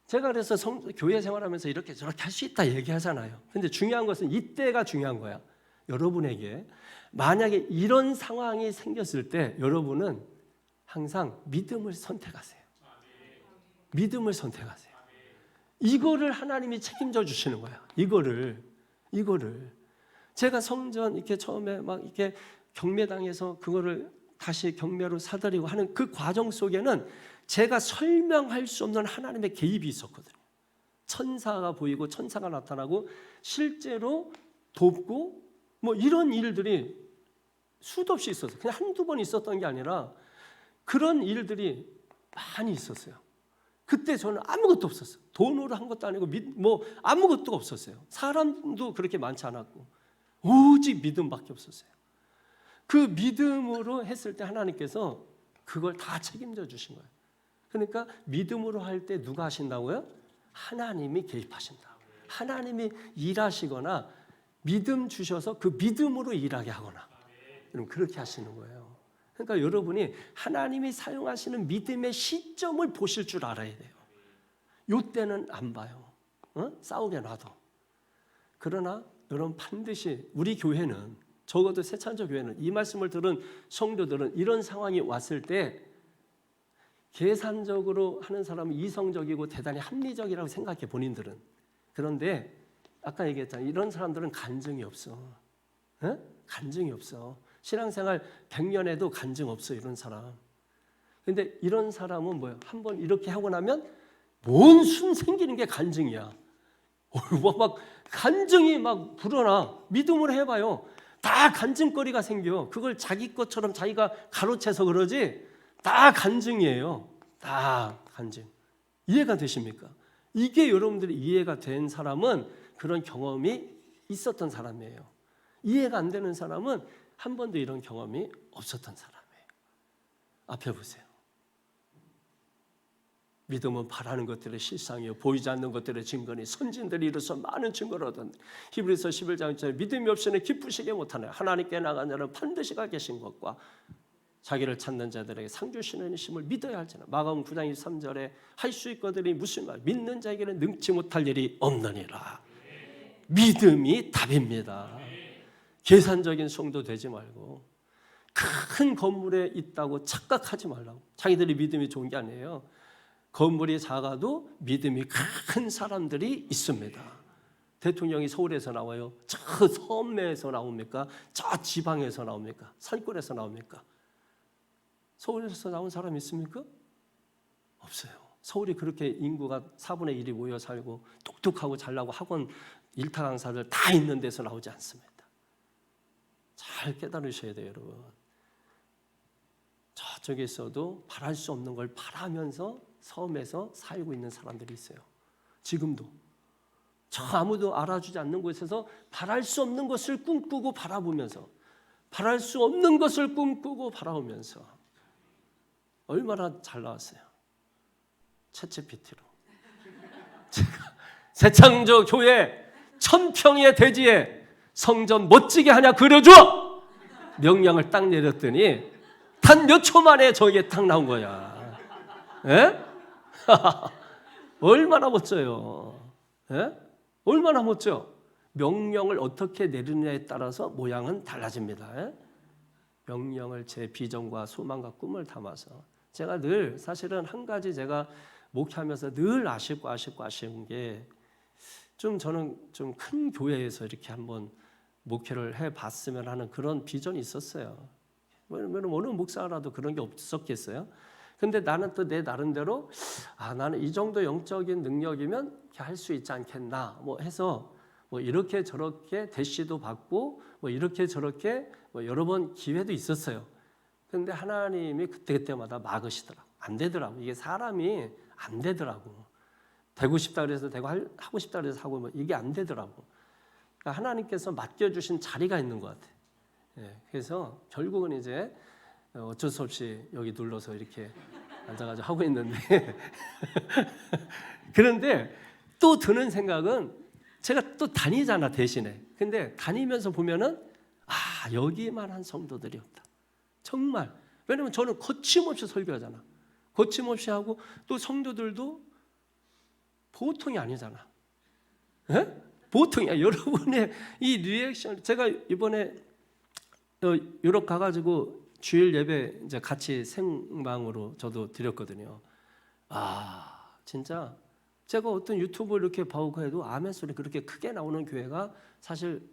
제가 그래서 교회 생활하면서 이렇게 저렇게 할 수 있다 얘기하잖아요. 근데 중요한 것은 이때가 중요한 거야. 여러분에게 만약에 이런 상황이 생겼을 때 여러분은 항상 믿음을 선택하세요. 믿음을 선택하세요. 이거를 하나님이 책임져 주시는 거야. 이거를 제가 성전 이렇게 처음에 막 이렇게 경매당해서 그거를 다시 경매로 사들이고 하는 그 과정 속에는 제가 설명할 수 없는 하나님의 개입이 있었거든요. 천사가 보이고 천사가 나타나고 실제로 돕고 뭐 이런 일들이 수도 없이 있었어요. 그냥 한두 번 있었던 게 아니라 그런 일들이 많이 있었어요. 그때 저는 아무것도 없었어요. 돈으로 한 것도 아니고 뭐 아무것도 없었어요. 사람도 그렇게 많지 않았고 오직 믿음밖에 없었어요. 그 믿음으로 했을 때 하나님께서 그걸 다 책임져 주신 거예요. 그러니까 믿음으로 할 때 누가 하신다고요? 하나님이 개입하신다. 하나님이 일하시거나 믿음 주셔서 그 믿음으로 일하게 하거나 여러분 그렇게 하시는 거예요. 그러니까 여러분이 하나님이 사용하시는 믿음의 시점을 보실 줄 알아야 돼요. 요때는 안 봐요. 싸우게 놔둬. 그러나 여러분 반드시 우리 교회는 적어도 새찬조 교회는 이 말씀을 들은 성도들은 이런 상황이 왔을 때 계산적으로 하는 사람은 이성적이고 대단히 합리적이라고 생각해 본인들은. 그런데 아까 얘기했잖아요. 이런 사람들은 간증이 없어. 간증이 없어. 신앙생활 100년에도 간증 없어 이런 사람. 근데 이런 사람은 뭐예요? 한번 이렇게 하고 나면 뭔 순 생기는 게 간증이야. 막 간증이 막 불어나. 믿음으로 해봐요. 다 간증거리가 생겨. 그걸 자기 것처럼 자기가 가로채서 그러지 다 간증이에요. 다 간증. 이해가 되십니까? 이게 여러분들이 이해가 된 사람은 그런 경험이 있었던 사람이에요. 이해가 안 되는 사람은 한 번도 이런 경험이 없었던 사람이에요. 앞에 보세요. 믿음은 바라는 것들의 실상이요 보이지 않는 것들의 증거니 선진들이 이로써 많은 증거를 얻었네. 히브리서 11장처럼 믿음이 없이는 기쁘시게 못하네. 하나님께 나간 자는 반드시 가 계신 것과 자기를 찾는 자들에게 상 주시는 이심을 믿어야 할지라. 마가복음 9장 23절에 할 수 있거든이 무슨 말? 믿는 자에게는 능치 못할 일이 없느니라. 믿음이 답입니다. 계산적인 성도 되지 말고 큰 건물에 있다고 착각하지 말라고. 자기들이 믿음이 좋은 게 아니에요. 건물이 작아도 믿음이 큰 사람들이 있습니다. 대통령이 서울에서 나와요? 저 섬에서 나옵니까? 저 지방에서 나옵니까? 산골에서 나옵니까? 서울에서 나온 사람이 있습니까? 없어요. 서울이 그렇게 인구가 4분의 1이 모여 살고 똑똑하고 잘나고 학원 일타 강사들 다 있는 데서 나오지 않습니다. 잘 깨달으셔야 돼요, 여러분. 저쪽에서도 바랄 수 없는 걸 바라면서 섬에서 살고 있는 사람들이 있어요. 지금도 저 아무도 알아주지 않는 곳에서 바랄 수 없는 것을 꿈꾸고 바라보면서, 바랄 수 없는 것을 꿈꾸고 바라보면서 얼마나 잘 나왔어요. 챗GPT로 제가 새창조 교회 1000평의 대지에 성전 멋지게 하냐 그려줘! 명령을 딱 내렸더니 단 몇 초 만에 저게 딱 나온 거야. 예? 얼마나 멋져요. 예? 얼마나 멋져. 명령을 어떻게 내리느냐에 따라서 모양은 달라집니다. 예? 명령을 제 비전과 소망과 꿈을 담아서, 제가 늘 사실은 한 가지 제가 목회하면서 늘 아쉬운 게, 저는 좀 큰 교회에서 이렇게 한번 목회를 해봤으면 하는 그런 비전이 있었어요. 왜냐면 어느 목사라도 그런 게 없었겠어요? 근데 나는 또 내 나름대로 나는 이 정도 영적인 능력이면 할 수 있지 않겠나 뭐 해서 뭐 이렇게 저렇게 대시도 받고 뭐 이렇게 저렇게 뭐 여러 번 기회도 있었어요. 근데 하나님이 그때마다 막으시더라. 안 되더라고. 이게 사람이 안 되더라고. 되고 싶다 그래서 되고 하고 싶다 그래서 하고 뭐 이게 안 되더라고. 그러니까 하나님께서 맡겨주신 자리가 있는 것 같아. 예, 그래서 결국은 이제 어쩔 수 없이 여기 눌러서 이렇게 앉아가지고 하고 있는데 그런데 또 드는 생각은, 제가 또 다니잖아 대신에. 근데 다니면서 보면은 여기만한 성도들이 없다. 정말. 왜냐면 저는 거침없이 설교하잖아. 거침없이 하고 또 성도들도 보통이 아니잖아. 예? 보통이야. 여러분의 이 리액션, 제가 이번에 유럽 가가지고 주일 예배 이제 같이 생방으로 저도 드렸거든요. 진짜 제가 어떤 유튜브 이렇게 보고 해도 아멘 소리 그렇게 크게 나오는 교회가 사실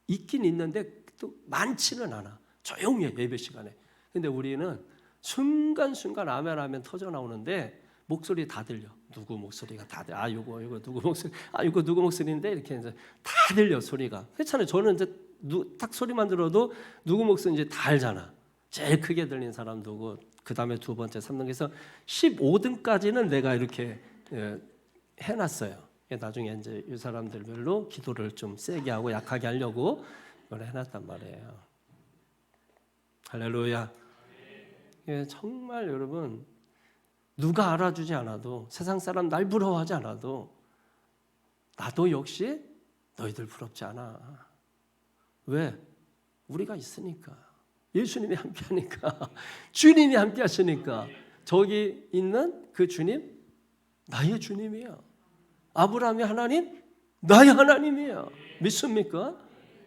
있긴 있는데 또 많지는 않아. 조용히 해, 예배 시간에. 근데 우리는 순간순간 아멘 터져 나오는데 목소리 다 들려. 누구 목소리가 다 들려. 이거 누구 목소리. 이거 누구 목소리인데 이렇게 이제 다 들려 소리가. 그렇잖아요. 저는 이제 딱 소리만 들어도 누구 목소리인지 다 알잖아. 제일 크게 들리는 사람 누구, 그 다음에 두 번째, 3등에서 15등까지는 내가 이렇게 해놨어요. 나중에 이제 이 사람들별로 기도를 좀 세게 하고 약하게 하려고 이걸 해놨단 말이에요. 할렐루야. 정말 여러분, 누가 알아주지 않아도, 세상 사람 날 부러워하지 않아도 나도 역시 너희들 부럽지 않아. 왜? 우리가 있으니까. 예수님이 함께하니까. 주님이 함께하시니까. 저기 있는 그 주님, 나의 주님이야. 아브라함의 하나님, 나의 하나님이야. 믿습니까?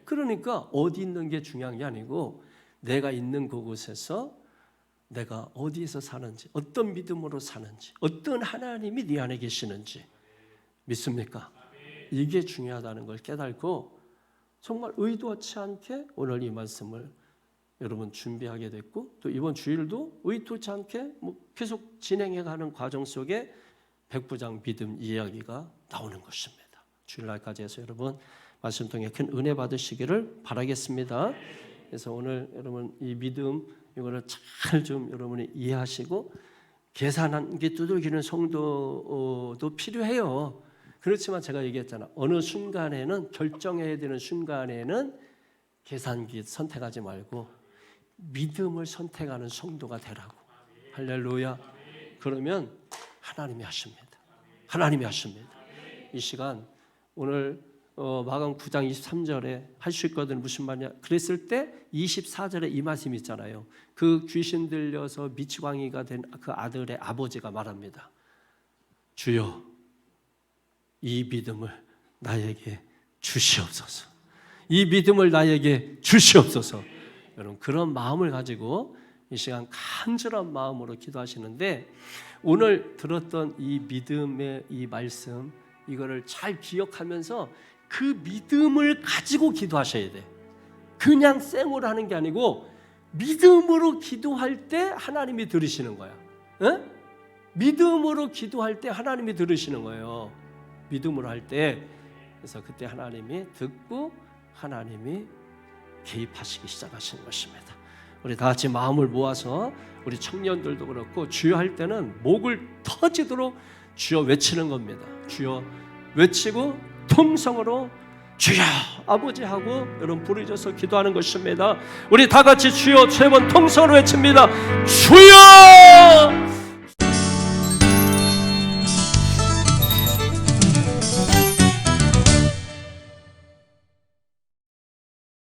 그러니까 어디 있는 게 중요한 게 아니고 내가 있는 그곳에서 내가 어디에서 사는지, 어떤 믿음으로 사는지, 어떤 하나님이 네 안에 계시는지 믿습니까? 이게 중요하다는 걸 깨닫고 정말 의도치 않게 오늘 이 말씀을 여러분 준비하게 됐고, 또 이번 주일도 의도치 않게 계속 진행해가는 과정 속에 백부장 믿음 이야기가 나오는 것입니다. 주일날까지 해서 여러분 말씀 통해 큰 은혜 받으시기를 바라겠습니다. 그래서 오늘 여러분 이 믿음 이거를 잘 좀 여러분이 이해하시고, 계산한 게 두들기는 성도도 필요해요. 그렇지만 제가 얘기했잖아. 어느 순간에는, 결정해야 되는 순간에는 계산기 선택하지 말고 믿음을 선택하는 성도가 되라고. 할렐루야. 그러면 하나님이 하십니다. 하나님이 하십니다. 이 시간 오늘 마가음 9장 23절에 할 수 있거든. 무슨 말이냐? 그랬을 때 24절에 이 말씀이 있잖아요. 그 귀신 들려서 미치광이가 된 그 아들의 아버지가 말합니다. 주여, 이 믿음을 나에게 주시옵소서. 이 믿음을 나에게 주시옵소서. 여러분 그런 마음을 가지고 이 시간 간절한 마음으로 기도하시는데, 오늘 들었던 이 믿음의 이 말씀, 이거를 잘 기억하면서 그 믿음을 가지고 기도하셔야 돼. 그냥 쌩으로 하는 게 아니고 믿음으로 기도할 때 하나님이 들으시는 거야. 에? 믿음으로 기도할 때 하나님이 들으시는 거예요. 믿음으로 할 때. 그래서 그때 하나님이 듣고 하나님이 개입하시기 시작하시는 것입니다. 우리 다 같이 마음을 모아서 우리 청년들도 그렇고 주여 할 때는 목을 터지도록 주여 외치는 겁니다. 주여 외치고 통성으로 주여 아버지 하고 여러분 부르셔서 기도하는 것입니다. 우리 다 같이 주여 세 번 통성으로 외칩니다. 주여